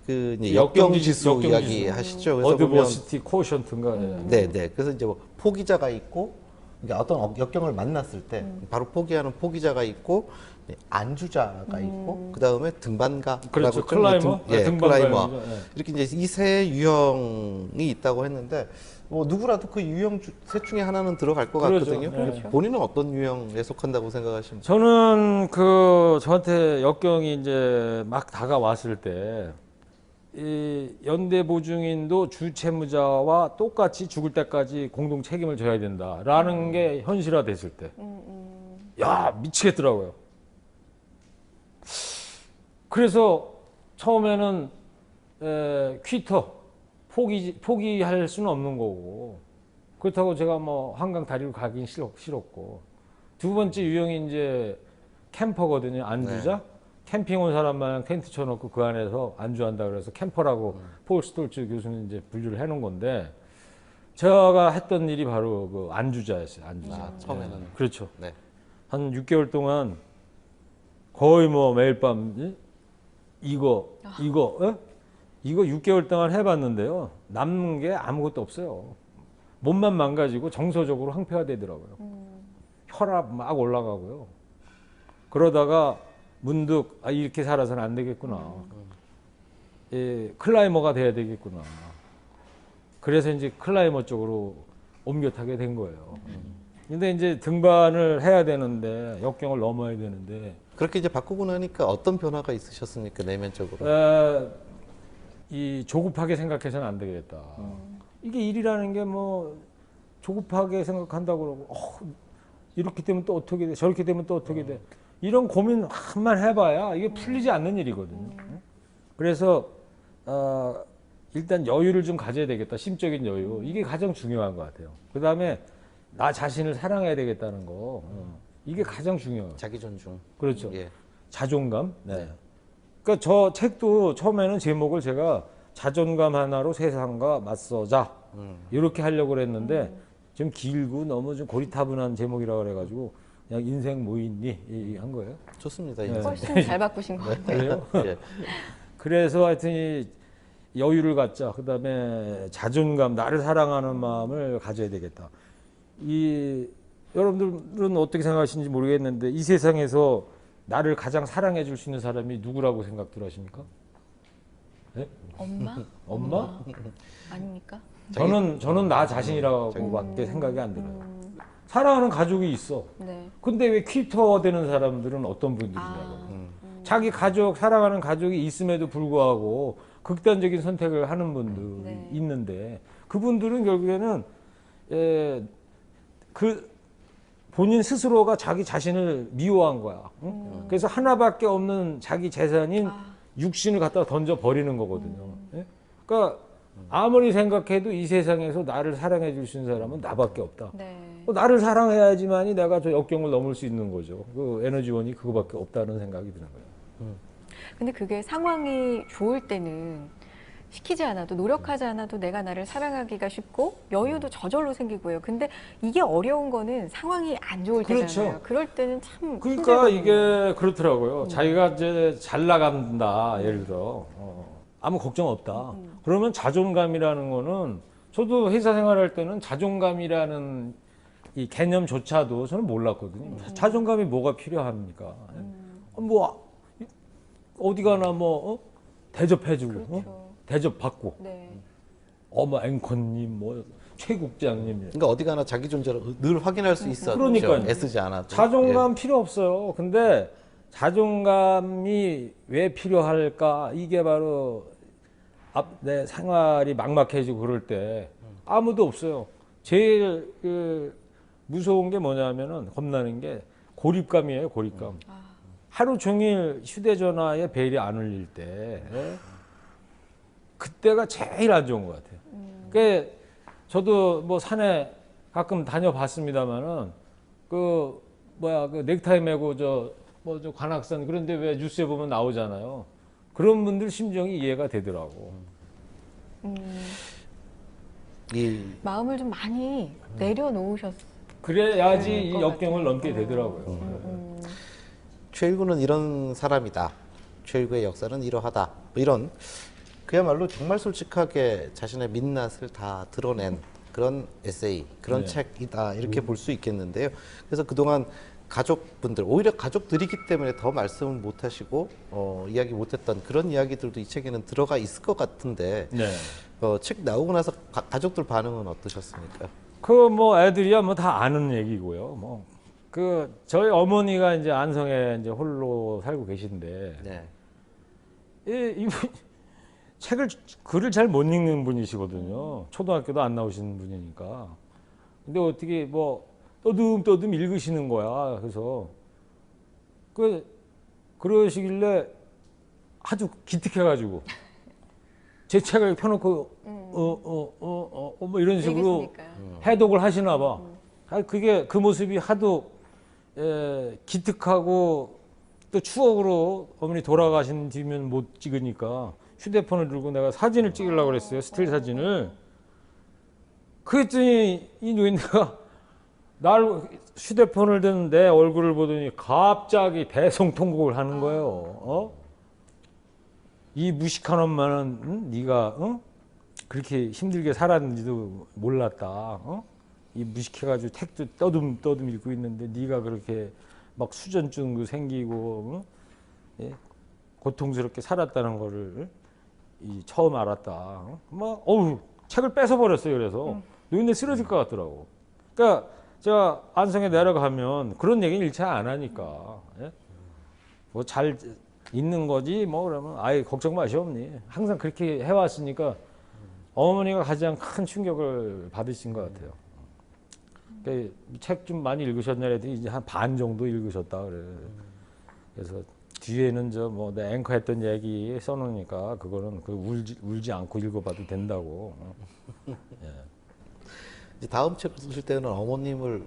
그 이제
역경
역경 지수
역경
이야기
지수.
하시죠. 그래서 보면
어드버시티 코션트인가.
네. 그래서 이제 뭐 포기자가 있고 그러니까 어떤 역경을 만났을 때 바로 포기하는 포기자가 있고 안주자가 있고 그 다음에 등반가라고
그렇죠.
좀
클라이머?
예,
등반가입니다.
클라이머
예.
이렇게 이제 이 세 유형이 있다고 했는데 뭐 누구라도 그 유형 셋 중에 하나는 들어갈 것
그렇죠.
같거든요.
그렇죠.
본인은 어떤 유형에 속한다고 생각하십니까?
저는 저한테 역경이 이제 막 다가왔을 때, 이 연대 보증인도 주 채무자와 똑같이 죽을 때까지 공동 책임을 져야 된다라는 게 현실화됐을 때, 야, 미치겠더라고요. 그래서 처음에는 퀴터, 포기할 수는 없는 거고, 그렇다고 제가 뭐 한강 다리로 가긴 싫었고, 두 번째 유형이 이제 캠퍼거든요. 안주자. 캠핑 온 사람 마냥 텐트 쳐놓고 그 안에서 안주한다 그래서 캠퍼라고 폴 스톨츠 교수는 이제 분류를 해놓은 건데, 제가 했던 일이 바로 그 안주자였어요. 안주자.
처음에는.
그렇죠.
네.
한 6개월 동안 거의 뭐 매일 밤 이거 6개월 동안 해봤는데요. 남는 게 아무것도 없어요. 몸만 망가지고 정서적으로 황폐화되더라고요. 혈압 막 올라가고요. 그러다가 문득 이렇게 살아서는 안 되겠구나. 클라이머가 돼야 되겠구나. 그래서 이제 클라이머 쪽으로 옮겨 타게 된 거예요. 근데 이제 등반을 해야 되는데 역경을 넘어야 되는데
그렇게 이제 바꾸고 나니까 어떤 변화가 있으셨습니까? 내면적으로.
이 조급하게 생각해서는 안 되겠다. 이게 일이라는 게 뭐 조급하게 생각한다고 그러고 이렇게 되면 또 어떻게 돼? 저렇게 되면 또 어떻게 돼? 이런 고민 한만 해봐야 이게 풀리지 않는 일이거든요. 그래서 일단 여유를 좀 가져야 되겠다. 심적인 여유. 이게 가장 중요한 것 같아요. 그 다음에 나 자신을 사랑해야 되겠다는 거. 이게 가장 중요해요.
자기 존중.
그렇죠.
예.
자존감. 네. 그러니까 저 책도 처음에는 제목을 제가 자존감 하나로 세상과 맞서자 이렇게 하려고 그랬는데 좀 길고 너무 좀 고리타분한 제목이라 그래가지고 그냥 인생 뭐 있니 한 거예요.
좋습니다.
네.
인생.
훨씬 잘 바꾸신 것 같아요.
그래요?
예.
그래서 하여튼 이 여유를 갖자. 그다음에 자존감, 나를 사랑하는 마음을 가져야 되겠다. 여러분들은 어떻게 생각하시는지 모르겠는데 이 세상에서 나를 가장 사랑해 줄 수 있는 사람이 누구라고 생각들 하십니까? 네?
엄마?
엄마?
아닙니까?
저는 나 자신이라고밖에 생각이 안 들어요. 사랑하는 가족이 있어.
네.
근데 왜 퀴터 되는 사람들은 어떤 분들이냐고. 자기 가족, 사랑하는 가족이 있음에도 불구하고 극단적인 선택을 하는 분들이
네.
있는데 그분들은 결국에는 본인 스스로가 자기 자신을 미워한 거야. 응? 그래서 하나밖에 없는 자기 재산인 육신을 갖다 던져 버리는 거거든요. 예? 그러니까 아무리 생각해도 이 세상에서 나를 사랑해 줄 수 있는 사람은 나밖에 없다.
네.
나를 사랑해야지만이 내가 저 역경을 넘을 수 있는 거죠. 그 에너지원이 그거밖에 없다는 생각이 드는 거예요.
근데 그게 상황이 좋을 때는 시키지 않아도 노력하지 않아도 내가 나를 사랑하기가 쉽고 여유도 저절로 생기고요. 근데 이게 어려운 거는 상황이 안 좋을 때잖아요.
그렇죠.
그럴 때는 참
그러니까
힘들거든요.
이게 그렇더라고요. 자기가 이제 잘 나간다, 예를 들어. 아무 걱정 없다. 그러면 자존감이라는 거는 저도 회사 생활할 때는 자존감이라는 이 개념조차도 저는 몰랐거든요. 자존감이 뭐가 필요합니까? 뭐 어디 가나 대접해주고
그렇죠.
대접받고
네.
뭐 앵커님 최국장님
그러니까 어디 가나 자기 존재를 늘 확인할 수 있었죠.
그러니까요.
애쓰지 않아도.
자존감 필요 없어요. 근데 자존감이 왜 필요할까? 이게 바로 내 생활이 막막해지고 그럴 때 아무도 없어요. 제일 무서운 게 뭐냐면은 겁나는 게 고립감이에요. 고립감. 하루 종일 휴대전화에 벨이 안 울릴 때 그때가 제일 안 좋은 것 같아요. 그러니까 저도 뭐 산에 가끔 다녀봤습니다만은 그 넥타이 메고 저 관악산 그런데 왜 뉴스에 보면 나오잖아요. 그런 분들 심정이 이해가 되더라고.
이
마음을 좀 많이 내려놓으셨어요.
그래야지
될
이
것
역경을
같아요.
넘게 되더라고요.
최일구는 이런 사람이다. 최일구의 역사는 이러하다. 뭐 이런 그야말로 정말 솔직하게 자신의 민낯을 다 드러낸 그런 에세이, 그런
네.
책이다 이렇게 볼 수 있겠는데요. 그래서 그동안 가족분들, 오히려 가족들이기 때문에 더 말씀을 못하시고 이야기 못했던 그런 이야기들도 이 책에는 들어가 있을 것 같은데
네.
책 나오고 나서 가족들 반응은 어떠셨습니까?
그 뭐 애들이야 뭐 다 아는 얘기고요. 뭐 그 저희 어머니가 이제 안성에 이제 홀로 살고 계신데
네.
이분 글을 잘 못 읽는 분이시거든요. 초등학교도 안 나오시는 분이니까. 근데 어떻게 뭐 떠듬 읽으시는 거야. 그래서 그러시길래 아주 기특해가지고 제 책을 펴놓고 뭐 이런 식으로
읽으시니까.
해독을 하시나 봐. 그게 그 모습이 하도 기특하고 또 추억으로 어머니 돌아가신 뒤면 못 찍으니까 휴대폰을 들고 내가 사진을 찍으려고 그랬어요. 스틸 사진을. 그랬더니 이 노인네가 날 휴대폰을 든 내 얼굴을 보더니 갑자기 대성통곡을 하는 거예요. 이 무식한 엄마는 네가 그렇게 힘들게 살았는지도 몰랐다. 이 무식해가지고 택도 떠듬 읽고 있는데 네가 그렇게 막 수전증도 생기고 예? 고통스럽게 살았다는 거를 처음 알았다. 책을 뺏어버렸어요. 그래서 노인네 쓰러질 것 같더라고. 그러니까 제가 안성에 내려가면 그런 얘기는 일체 안 하니까 예? 뭐 잘 있는 거지 뭐 그러면 아예 걱정 마시옵니. 항상 그렇게 해왔으니까 어머니가 가장 큰 충격을 받으신 것 같아요. 책 좀 많이 읽으셨냐 했더니 이제 한 반 정도 읽으셨다 그래. 그래서 뒤에는 내 앵커 했던 얘기 써놓으니까 그거는 울지 않고 읽어봐도 된다고. 예.
이제 다음 책 쓰실 때는 어머님을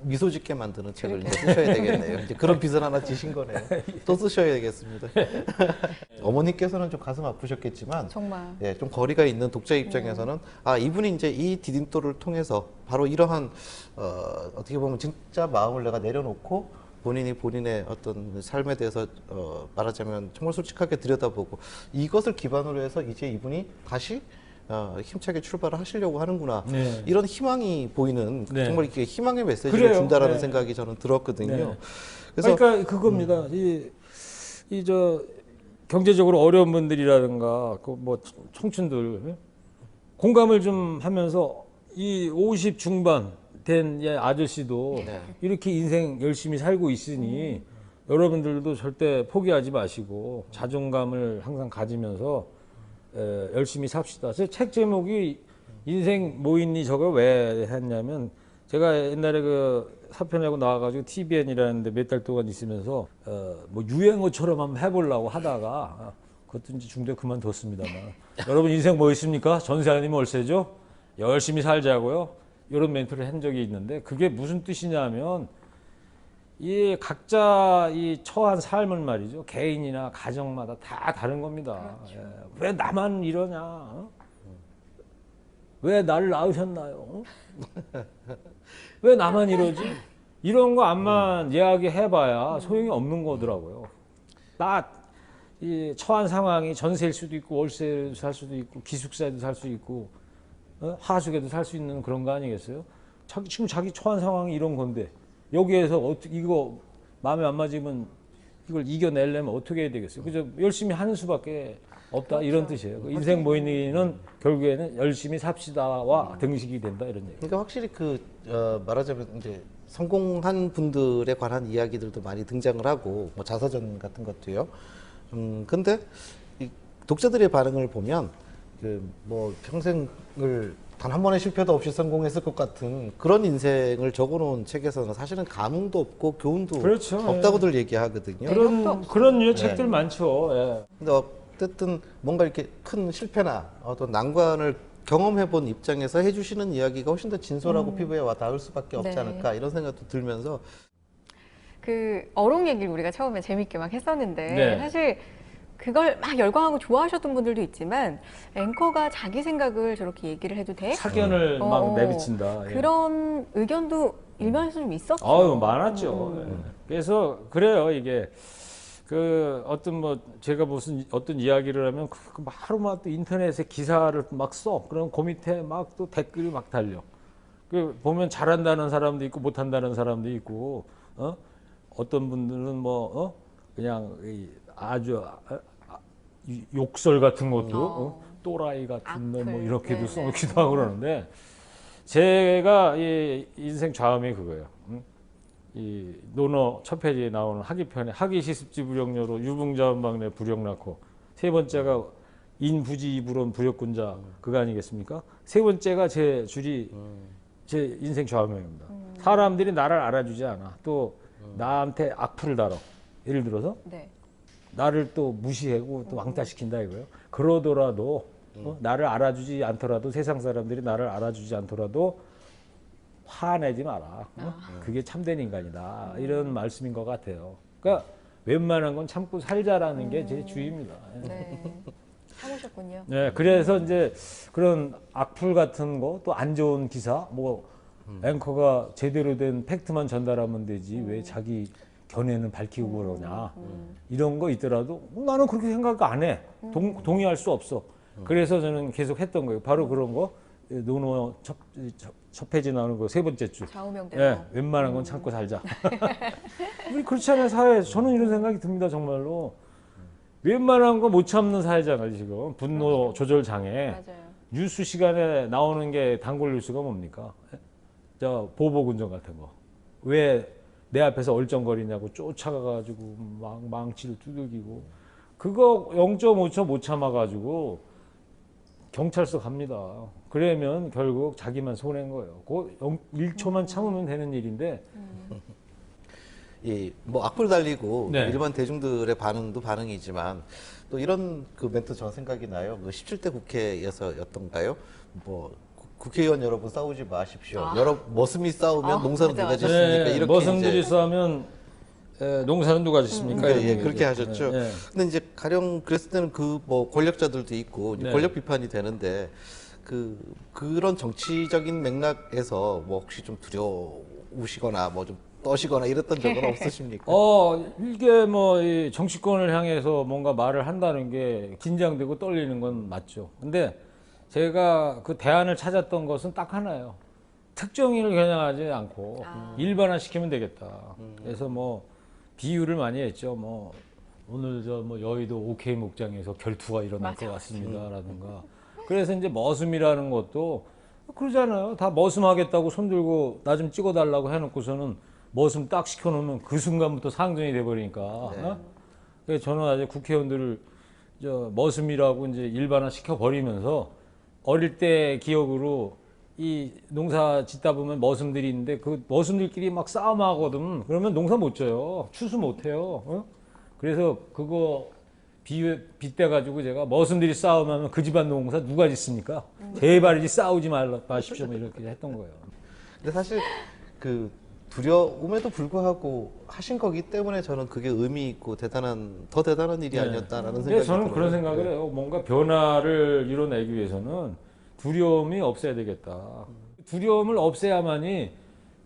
미소 짓게 만드는 책을 이제 쓰셔야 되겠네요. 이제 그런 빚을 하나 지신 거네요. 또 쓰셔야 되겠습니다. 어머니께서는 좀 가슴 아프셨겠지만
정말.
예, 좀 거리가 있는 독자 입장에서는 이분이 이제 이 디딤돌을 통해서 바로 이러한 어떻게 보면 진짜 마음을 내가 내려놓고 본인의 어떤 삶에 대해서 말하자면 정말 솔직하게 들여다보고 이것을 기반으로 해서 이제 이분이 다시 힘차게 출발을 하시려고 하는구나.
네.
이런 희망이 보이는
네.
정말 이렇게 희망의 메시지를
그래요.
준다라는
네.
생각이 저는 들었거든요.
네.
그래서
그러니까 그겁니다. 경제적으로 어려운 분들이라든가 뭐 청춘들 공감을 좀 하면서 이 50 중반 된 아저씨도
네.
이렇게 인생 열심히 살고 있으니 여러분들도 절대 포기하지 마시고 자존감을 항상 가지면서 열심히 삽시다. 책 제목이 인생 뭐 있니 저거 왜 했냐면 제가 옛날에 사표 내고 나와가지고 TVN이라는데 몇 달 동안 있으면서 뭐 유행어처럼 한번 해보려고 하다가 그것도 이제 중도에 그만뒀습니다만 여러분 인생 뭐 있습니까? 전세 아니면 월세죠? 열심히 살자고요. 이런 멘트를 한 적이 있는데 그게 무슨 뜻이냐면 이 각자 이 처한 삶을 말이죠. 개인이나 가정마다 다 다른 겁니다.
그렇죠.
예. 왜 나만 이러냐? 왜 나를 낳으셨나요? 왜 나만 이러지? 이런 거 암만 이야기해봐야 소용이 없는 거더라고요. 이 처한 상황이 전세일 수도 있고 월세도 살 수도 있고 기숙사에도 살 수 있고 하숙에도 살 수 있는 그런 거 아니겠어요? 지금 자기 처한 상황이 이런 건데 여기에서 어떻게 이거 마음에 안 맞으면 이걸 이겨내려면 어떻게 해야 되겠어요? 그죠? 열심히 하는 수밖에 없다 이런 뜻이에요. 인생 모임은 결국에는 열심히 삽시다와 등식이 된다 이런 얘기.
그러니까 확실히 말하자면 이제 성공한 분들에 관한 이야기들도 많이 등장을 하고 뭐 자서전 같은 것도요. 근데 이 독자들의 반응을 보면 뭐 평생을 단 한 번의 실패도 없이 성공했을 것 같은 그런 인생을 적어놓은 책에서는 사실은 감흥도 없고 교훈도
그렇죠.
없다고들 얘기하거든요.
그런 류의 책들 많죠. 예.
근데 어쨌든 뭔가 이렇게 큰 실패나 어떤 난관을 경험해본 입장에서 해주시는 이야기가 훨씬 더 진솔하고 피부에 와 닿을 수밖에 없지
네.
않을까 이런 생각도 들면서
그 어록 얘기를 우리가 처음에 재밌게 막 했었는데
네.
사실 그걸 막 열광하고 좋아하셨던 분들도 있지만 앵커가 자기 생각을 저렇게 얘기를 해도 돼?
사견을 막
어,
내비친다. 예.
그런 의견도 일면에서 좀 있었죠.
아유, 많았죠. 예. 그래서 그래요, 이게. 그 어떤 뭐 제가 무슨 어떤 이야기를 하면 하루마다 또 인터넷에 기사를 막 써. 그럼 그 밑에 막 또 댓글이 막 달려. 그 보면 잘한다는 사람도 있고 못한다는 사람도 있고, 어떤 분들은 뭐 그냥 아주 욕설 같은 것도 또라이 같은 놈 뭐
악플.
이렇게도
네,
써놓기도 하고 그러는데 제가 이 인생 좌음이 그거예요. 이 논어 첫 페이지에 나오는 학위편에 학위시습지 불용료로 유붕자원방내 불용 낳고 세 번째가 인부지불원 부역군자 그거 아니겠습니까? 세 번째가 제 줄이 제 인생 좌우명입니다. 사람들이 나를 알아주지 않아. 또 나한테 악플을 달아. 예를 들어서
네.
나를 또 무시하고 또 왕따시킨다 이거예요. 그러더라도 나를 알아주지 않더라도 세상 사람들이 나를 알아주지 않더라도 화내지 마라. 그게 참된 인간이다. 이런 말씀인 것 같아요. 그러니까 웬만한 건 참고 살자라는 게 제 주의입니다.
네. 참으셨군요.
네, 그래서 이제 그런 악플 같은 거 또 안 좋은 기사 뭐 앵커가 제대로 된 팩트만 전달하면 되지 왜 자기 견해는 밝히고 그러냐 이런 거 있더라도 나는 그렇게 생각 안 해. 동의할 수 없어. 그래서 저는 계속 했던 거예요. 바로 그런 거 논어 첫 페이지 나오는 거 세 번째 줄.
좌우명대로.
예, 웬만한 건 참고 살자. 우리 그렇지 않아요, 사회에서. 저는 이런 생각이 듭니다, 정말로. 웬만한 거 못 참는 사회잖아요, 지금. 분노 조절 장애.
맞아요.
뉴스 시간에 나오는 게 단골 뉴스가 뭡니까? 저 보복운전 같은 거. 왜 내 앞에서 얼쩡거리냐고 쫓아가가지고 막 망치를 두들기고. 그거 0.5초 못 참아가지고 경찰서 갑니다. 그러면 결국 자기만 손해인 거예요. 그 1초만 참으면 되는 일인데.
뭐 악플 달리고
네.
일반 대중들의 반응도 반응이지만 또 이런 그 멘트 저 생각이 나요. 그 17대 국회에서였던가요? 뭐 국회의원 여러분 싸우지 마십시오. 여러 머슴이 싸우면 농사는
맞아,
누가
맞아.
짓습니까? 이렇게
머슴들이
이제
싸우면 농사는 누가 짓습니까? 이런
그렇게
얘기죠.
하셨죠.
예, 예.
근데 이제 가령 그랬을 때는 그 뭐 권력자들도 있고 이제
네.
권력 비판이 되는데 그런 정치적인 맥락에서 뭐 혹시 좀 두려우시거나 뭐 좀 떠시거나 이랬던 적은 없으십니까?
이게 뭐 이 정치권을 향해서 뭔가 말을 한다는 게 긴장되고 떨리는 건 맞죠. 근데 제가 그 대안을 찾았던 것은 딱 하나예요. 특정인을 겨냥하지 않고 일반화시키면 되겠다. 그래서 뭐 비유를 많이 했죠. 뭐 오늘 저 뭐 여의도 OK 목장에서 결투가 일어날 것 같습니다라든가. 그래서 이제 머슴이라는 것도 그러잖아요. 다 머슴하겠다고 손 들고 나 좀 찍어달라고 해놓고서는 머슴 딱 시켜놓으면 그 순간부터 상전이 돼버리니까. 그래서 저는 아직 국회의원들을 저 머슴이라고 이제 일반화 시켜버리면서 어릴 때 기억으로 이 농사 짓다 보면 머슴들이 있는데 그 머슴들끼리 막 싸움하거든. 그러면 농사 못 져요. 추수 못 해요. 그래서 그거 빗대가지고 제가 머슴들이 싸움하면 그 집안 농사 누가 짓습니까? 제발이지 싸우지 마십시오. 뭐 이렇게 했던 거예요.
근데 사실 그 두려움에도 불구하고 하신 거기 때문에 저는 그게 의미 있고 더 대단한 일이 아니었다라는
근데
생각이
저는
들어요.
그런 생각을 해요. 뭔가 변화를 이뤄내기 위해서는 두려움이 없어야 되겠다. 두려움을 없애야만이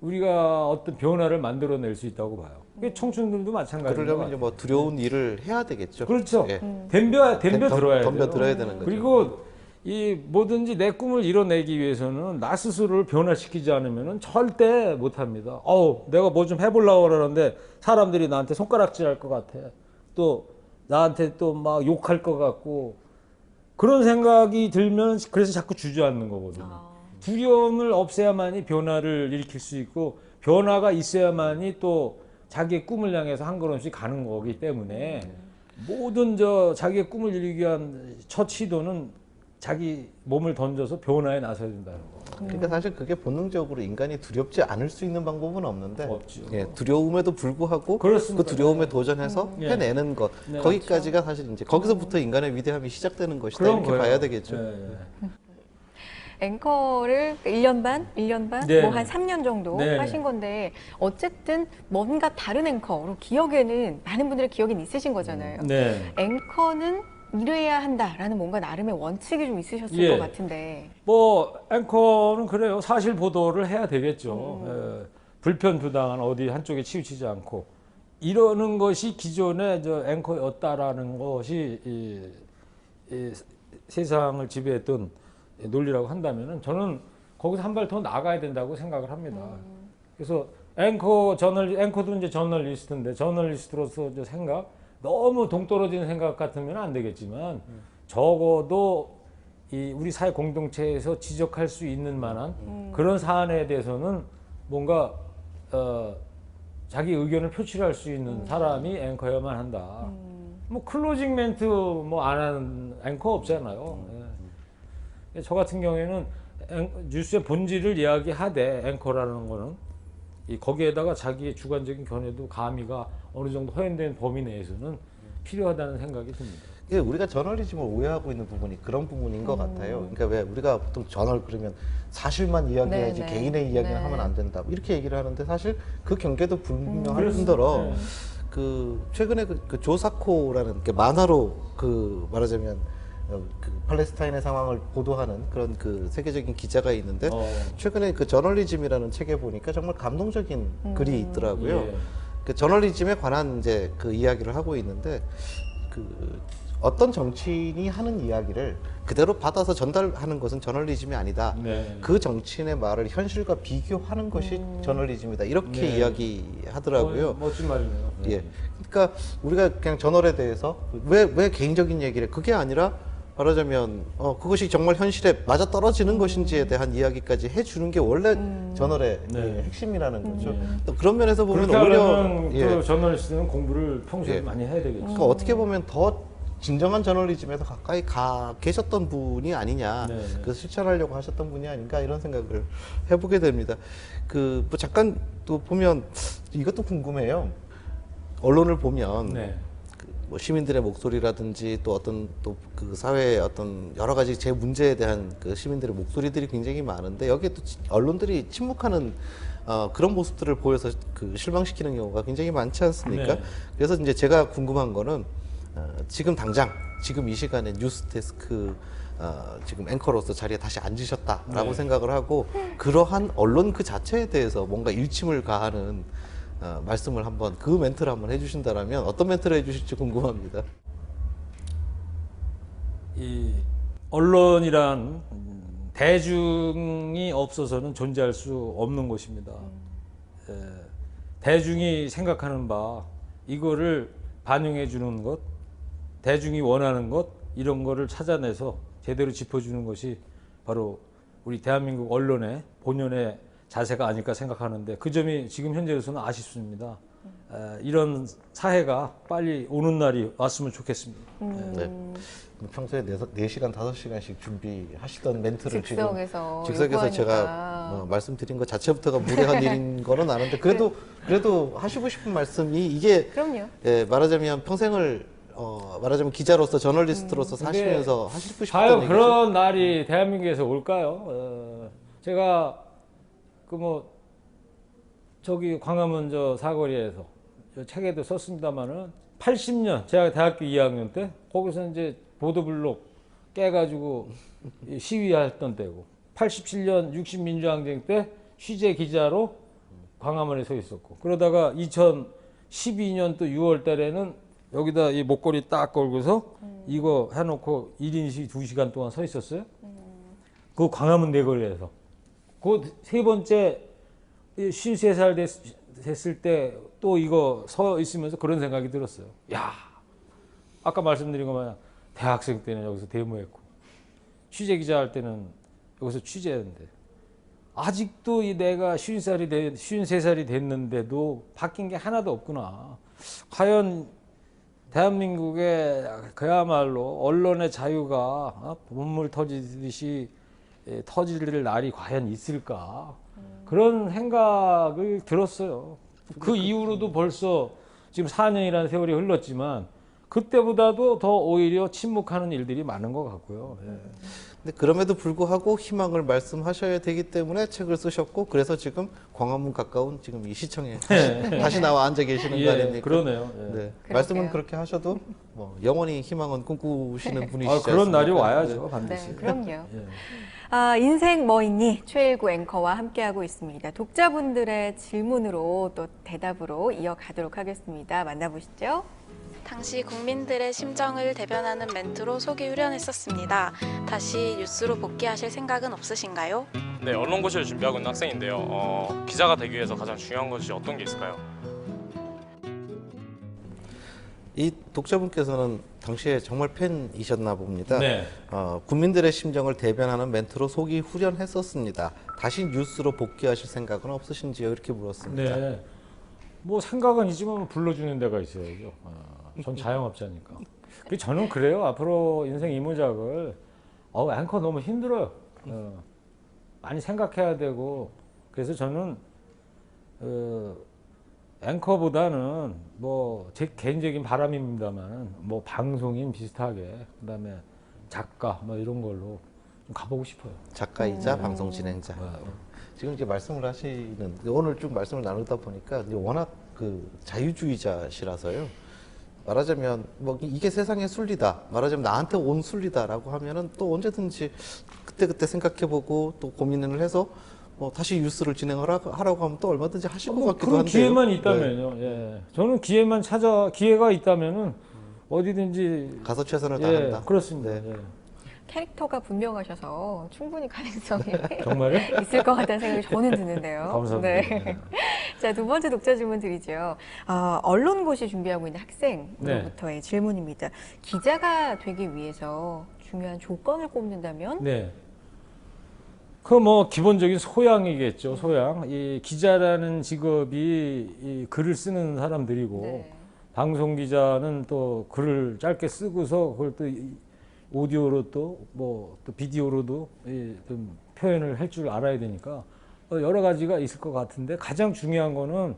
우리가 어떤 변화를 만들어낼 수 있다고 봐요. 그게 청춘들도 마찬가지예요.
그러려면 이제 뭐 두려운 일을 해야 되겠죠.
그렇죠.
예.
덤벼 들어야 돼요.
덤벼 들어야 되는 거죠.
그리고 이 뭐든지 내 꿈을 이뤄내기 위해서는 나 스스로를 변화시키지 않으면 절대 못합니다. 내가 뭐 좀 해보려고 그러는데 사람들이 나한테 손가락질할 것 같아. 또 나한테 또 막 욕할 것 같고 그런 생각이 들면 그래서 자꾸 주저앉는 거거든요. 두려움을 없애야만이 변화를 일으킬 수 있고 변화가 있어야만이 또 자기의 꿈을 향해서 한 걸음씩 가는 거기 때문에 모든 자기의 꿈을 이루기 위한 첫 시도는 자기 몸을 던져서 변화에 나서야 된다는 거.
그러니까 사실 그게 본능적으로 인간이 두렵지 않을 수 있는 방법은 없는데
없죠.
예, 두려움에도 불구하고
그렇습니다.
그 두려움에 도전해서
예.
해내는 것
네.
거기까지가 사실 이제 거기서부터 인간의 위대함이 시작되는 것이다
그런
이렇게
거예요.
봐야 되겠죠.
예.
앵커를 1년 반, 1년 반,
네.
뭐 한 3년 정도
네.
하신 건데 어쨌든 뭔가 다른 앵커로 기억에는 많은 분들의 기억이 있으신 거잖아요.
네.
앵커는 이래야 한다라는 뭔가 나름의 원칙이 좀 있으셨을
예.
것 같은데.
뭐 앵커는 그래요. 사실 보도를 해야 되겠죠. 불편부당한 어디 한쪽에 치우치지 않고 이러는 것이 기존의 저 앵커였다라는 것이 이 세상을 지배했던 논리라고 한다면은 저는 거기서 한 발 더 나가야 된다고 생각을 합니다. 그래서 앵커도 이제 저널리스트인데 저널리스트로서 이제 생각 너무 동떨어지는 생각 같으면 안 되겠지만 적어도 이 우리 사회 공동체에서 지적할 수 있는 만한 그런 사안에 대해서는 뭔가 자기 의견을 표출할 수 있는 사람이 앵커여야만 한다. 뭐 클로징 멘트 뭐 안 하는 앵커 없잖아요. 예. 저 같은 경우에는 뉴스의 본질을 이야기하되 앵커라는 거는 거기에다가 자기의 주관적인 견해도 가미가 어느 정도 허용된 범위 내에서는 필요하다는 생각이 듭니다.
이게 우리가 저널리즘을 오해하고 있는 부분이 그런 부분인 것 같아요. 그러니까 왜 우리가 보통 저널 그러면 사실만 이야기해야지
네, 네.
개인의 이야기는
네.
하면 안 된다 이렇게 얘기를 하는데 사실 그 경계도 불분명할
그렇습니다.
뿐더러
네.
그 최근에 그 조사코라는 그 만화로 그 말하자면 그 팔레스타인의 상황을 보도하는 그런 그 세계적인 기자가 있는데 최근에 그 저널리즘이라는 책에 보니까 정말 감동적인 글이 있더라고요.
예.
그 저널리즘에 관한 이제 그 이야기를 하고 있는데 그 어떤 정치인이 하는 이야기를 그대로 받아서 전달하는 것은 저널리즘이 아니다.
네.
그 정치인의 말을 현실과 비교하는 것이 저널리즘이다. 이렇게
네.
이야기하더라고요.
멋진 말이네요.
예. 그러니까 우리가 그냥 저널에 대해서 왜 개인적인 얘기를 그게 아니라 말하자면 그것이 정말 현실에 맞아 떨어지는 것인지에 대한 이야기까지 해주는 게 원래 저널의
네.
예, 핵심이라는 거죠. 또 그런 면에서 보면
그렇게
오히려
하려면
예.
그 저널리스트는 공부를 평소에
예.
많이 해야 되겠죠.
그러니까 어떻게 보면 더 진정한 저널리즘에서 가까이 가 계셨던 분이 아니냐,
네.
그 실천하려고 하셨던 분이 아닌가 이런 생각을 해보게 됩니다. 그 뭐 잠깐 또 보면 이것도 궁금해요. 언론을 보면
네.
뭐 시민들의 목소리라든지 또 어떤 또 그 사회의 어떤 여러 가지 제 문제에 대한 그 시민들의 목소리들이 굉장히 많은데 여기에 또 언론들이 침묵하는 그런 모습들을 보여서 그 실망시키는 경우가 굉장히 많지 않습니까?
네.
그래서 이제 제가 궁금한 거는 지금 당장 지금 이 시간에 뉴스데스크 지금 앵커로서 자리에 다시 앉으셨다라고
네.
생각을 하고 그러한 언론 그 자체에 대해서 뭔가 일침을 가하는 말씀을 한번 그 멘트를 한번 해주신다라면 어떤 멘트를 해주실지 궁금합니다.
이 언론이란 대중이 없어서는 존재할 수 없는 것입니다. 대중이 생각하는 바 이거를 반영해 주는 것, 대중이 원하는 것 이런 거를 찾아내서 제대로 짚어주는 것이 바로 우리 대한민국 언론의 본연의 자세가 아닐까 생각하는데 그 점이 지금 현재로서는 아쉽습니다. 이런 사회가 빨리 오는 날이 왔으면 좋겠습니다.
네. 평소에 4시간, 5시간씩 준비하시던 멘트를
즉석에서
즉석에서 제가
요구하니까.
말씀드린 것 자체부터가 무례한 일인 거는 아는데 그래도 하시고 싶은 말씀이 이게
그럼요.
예, 말하자면 평생을 말하자면 기자로서 저널리스트로서 사시면서 하시고 싶던
과연
얘기죠.
그런 날이 대한민국에서 올까요? 제가 그 뭐 저기 광화문 저 사거리에서 저 책에도 썼습니다마는 80년 제가 대학교 2학년 때 거기서 이제 보도블록 깨가지고 시위했던 때고 87년 60민주항쟁 때 취재 기자로 광화문에 서 있었고 그러다가 2012년 또 6월 달에는 여기다 이 목걸이 딱 걸고서 이거 해놓고 1인 시 2시간 동안 서 있었어요. 그 광화문 내거리에서. 그 세 번째 53살 됐을 때 또 이거 서 있으면서 그런 생각이 들었어요. 야, 아까 말씀드린 것 마냥 대학생 때는 여기서 데모했고 취재 기자 할 때는 여기서 취재했는데 아직도 이 내가 53살이 됐는데도 바뀐 게 하나도 없구나. 과연 대한민국에 그야말로 언론의 자유가 본물 터지듯이 터질 날이 과연 있을까? 그런 생각을 들었어요. 그 이후로도 벌써 지금 4년이라는 세월이 흘렀지만 그때보다도 더 오히려 침묵하는 일들이 많은 것 같고요. 예.
근데 그럼에도 불구하고 희망을 말씀하셔야 되기 때문에 책을 쓰셨고 그래서 지금 광화문 가까운 지금 이 시청에 다시 나와 앉아 계시는 거 아닙니까?
그러네요. 예.
네. 말씀은 그렇게 하셔도 뭐 영원히 희망은 꿈꾸시는 분이시죠.
그런 날이 와야죠, 반드시.
네, 그럼요.
예.
인생 뭐 있니? 최일구 앵커와 함께하고 있습니다. 독자분들의 질문으로 또 대답으로 이어가도록 하겠습니다. 만나보시죠.
당시 국민들의 심정을 대변하는 멘트로 속이 후련했었습니다. 다시 뉴스로 복귀하실 생각은 없으신가요?
네, 언론고시를 준비하고 있는 학생인데요. 기자가 되기 위해서 가장 중요한 것이 어떤 게 있을까요?
이 독자분께서는 당시에 정말 팬이셨나 봅니다.
네.
국민들의 심정을 대변하는 멘트로 속이 후련했었습니다. 다시 뉴스로 복귀하실 생각은 없으신지요? 이렇게 물었습니다.
네. 뭐 생각은 있지만 불러주는 데가 있어야죠. 전 자영업자니까. 저는 그래요. 앞으로 인생 이모작을 앵커 너무 힘들어요. 많이 생각해야 되고 그래서 저는 앵커보다는 뭐 제 개인적인 바람입니다만 뭐 방송인 비슷하게 그다음에 작가 뭐 이런 걸로 좀 가보고 싶어요.
작가이자 방송 진행자. 지금 이제 말씀을 하시는 오늘 좀 말씀을 나누다 보니까 이제 워낙 그 자유주의자시라서요. 말하자면 뭐 이게 세상의 순리다. 말하자면 나한테 온 순리다라고 하면은 또 언제든지 그때 생각해보고 또 고민을 해서 뭐 다시 뉴스를 진행하라고 하면 또 얼마든지 하실 것 같기도
그런
한데요.
기회만 있다면요. 예. 저는 기회가 있다면은 어디든지
가서 최선을 다한다.
그렇습니다.
네.
예.
캐릭터가 분명하셔서 충분히 가능성이
정말요?
있을 것 같다는 생각이 저는 드는데요.
감사합니다.
네. 자, 두 번째 독자 질문 드리죠. 언론고시 준비하고 있는 학생으로부터의 질문입니다. 기자가 되기 위해서 중요한 조건을 꼽는다면?
네. 그 뭐 기본적인 소양이겠죠. 소양. 이 기자라는 직업이 이 글을 쓰는 사람들이고
네.
방송 기자는 또 글을 짧게 쓰고서 그걸 또 오디오로 또 비디오로도 좀 표현을 할 줄 알아야 되니까 여러 가지가 있을 것 같은데 가장 중요한 거는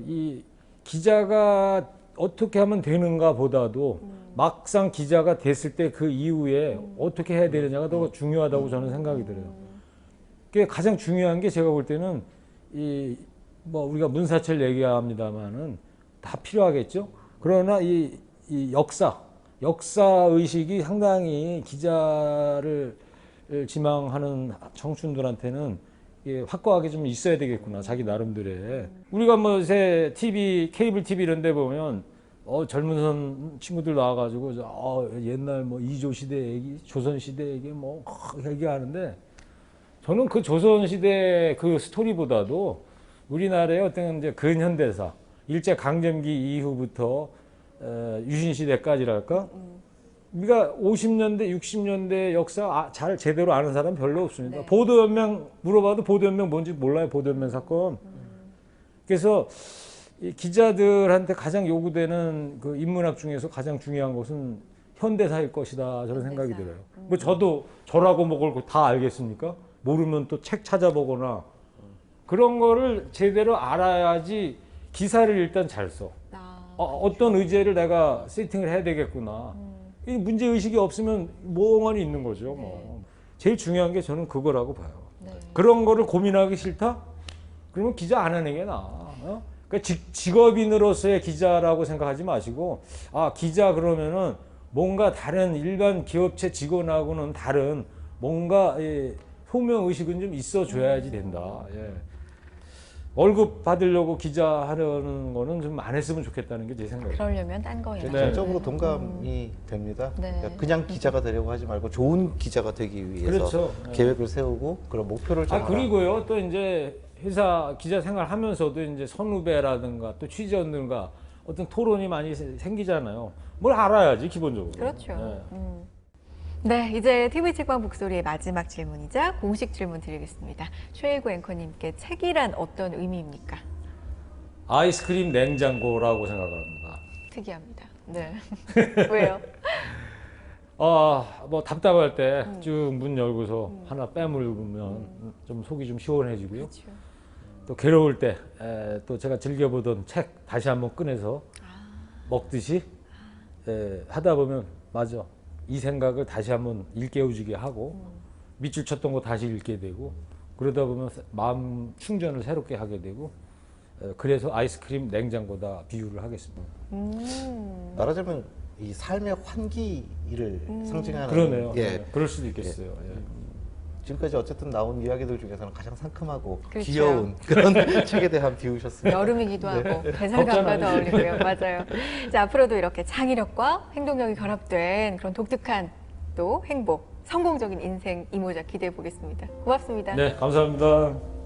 이 기자가 어떻게 하면 되는가 보다도 막상 기자가 됐을 때 그 이후에 어떻게 해야 되느냐가 더 중요하다고 저는 생각이 들어요. 그게 가장 중요한 게 제가 볼 때는 뭐 우리가 문사철 얘기합니다만은 다 필요하겠죠. 그러나 이 역사 의식이 상당히 기자를 지망하는 청춘들한테는 확고하게 좀 있어야 되겠구나. 자기 나름대로의. 우리가 뭐 요새 케이블 TV 이런 데 보면 젊은 친구들 나와가지고 옛날 뭐 이조 시대 얘기, 조선 시대 얘기 뭐 얘기하는데 저는 그 조선 시대 그 스토리보다도 우리나라의 어떤 이제 근현대사, 일제 강점기 이후부터 유신 시대까지랄까? 우리가 50년대, 60년대 역사 잘 제대로 아는 사람 별로 없습니다.
네.
보도연맹 물어봐도 보도연맹 뭔지 몰라요. 보도연맹 사건. 그래서 이 기자들한테 가장 요구되는 그 인문학 중에서 가장 중요한 것은 현대사일 것이다. 저는 생각이 들어요. 뭐 저라고 뭐 그걸 다 알겠습니까? 모르면 또 책 찾아보거나 그런 거를 제대로 알아야지 기사를 일단 잘 써. 어떤 의제를 내가 세팅을 해야 되겠구나. 이 문제 의식이 없으면 멍하니 있는 거죠. 뭐. 제일 중요한 게 저는 그거라고 봐요.
네.
그런 거를 고민하기 싫다? 그러면 기자 안 하는 게 나아. 그러니까 직업인으로서의 기자라고 생각하지 마시고 기자 그러면은 뭔가 다른 일반 기업체 직원하고는 다른 뭔가 소명 의식은 좀 있어줘야지 된다. 예. 월급 받으려고 기자 하려는 거는 좀 안 했으면 좋겠다는 게 제 생각이에요.
그러려면 딴 거예요.
네.
전적으로 동감이 됩니다.
네.
그러니까 그냥 기자가 되려고 하지 말고 좋은 기자가 되기 위해서
그렇죠.
계획을 세우고 그런 목표를 정하라.
그리고요, 또 이제 회사 기자 생활 하면서도 이제 선후배라든가 또 취재원들과 어떤 토론이 많이 생기잖아요. 뭘 알아야지, 기본적으로.
그렇죠.
네.
네, 이제 TV 책방 북소리의 마지막 질문이자 공식 질문 드리겠습니다. 최일구 앵커님께 책이란 어떤 의미입니까?
아이스크림 냉장고라고 생각합니다.
특이합니다. 네. 왜요?
뭐 답답할 때 쭉 문 열고서 하나 빼물면 좀 속이 좀 시원해지고요.
그렇죠.
또 괴로울 때 또 제가 즐겨보던 책 다시 한번 꺼내서 먹듯이 하다 보면 맞아. 이 생각을 다시 한번 일깨워지게 하고 밑줄 쳤던 거 다시 읽게 되고 그러다 보면 마음 충전을 새롭게 하게 되고 그래서 아이스크림 냉장고다 비유를 하겠습니다.
말하자면 이 삶의 환기를 상징하는
그러네요.
예.
네, 그럴 수도 있겠어요. 예.
지금까지 어쨌든 나온 이야기들 중에서는 가장 상큼하고
그렇죠.
귀여운 그런 책에 대한 비유셨습니다.
여름이기도 하고 배설감과도 어울리고요. 맞아요. 자, 앞으로도 이렇게 창의력과 행동력이 결합된 그런 독특한 또 행복, 성공적인 인생 이모작 기대해 보겠습니다. 고맙습니다.
네, 감사합니다.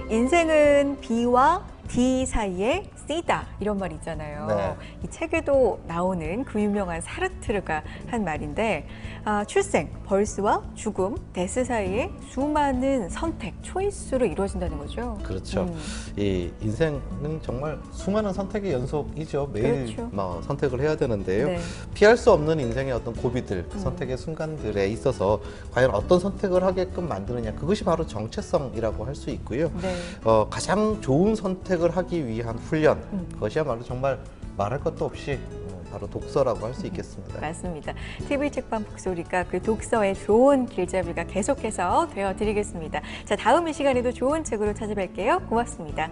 인생은 B와 D 사이에 C다 이런 말 있잖아요.
네.
이 책에도 나오는 그 유명한 사르트르가 한 말인데 출생, 벌스와 죽음, 데스 사이에 수많은 선택, 초이스로 이루어진다는 거죠.
그렇죠. 이 인생은 정말 수많은 선택의 연속이죠. 매일
그렇죠.
뭐 선택을 해야 되는데요.
네.
피할 수 없는 인생의 어떤 고비들, 선택의 순간들에 있어서 과연 어떤 선택을 하게끔 만드느냐, 그것이 바로 정체성이라고 할 수 있고요.
네.
가장 좋은 선택을 하기 위한 훈련, 그것이야말로 정말 말할 것도 없이 바로 독서라고 할 수 있겠습니다.
맞습니다. TV 책방 북소리가 그 독서의 좋은 길잡이가 계속해서 되어드리겠습니다. 자, 다음 이 시간에도 좋은 책으로 찾아뵐게요. 고맙습니다.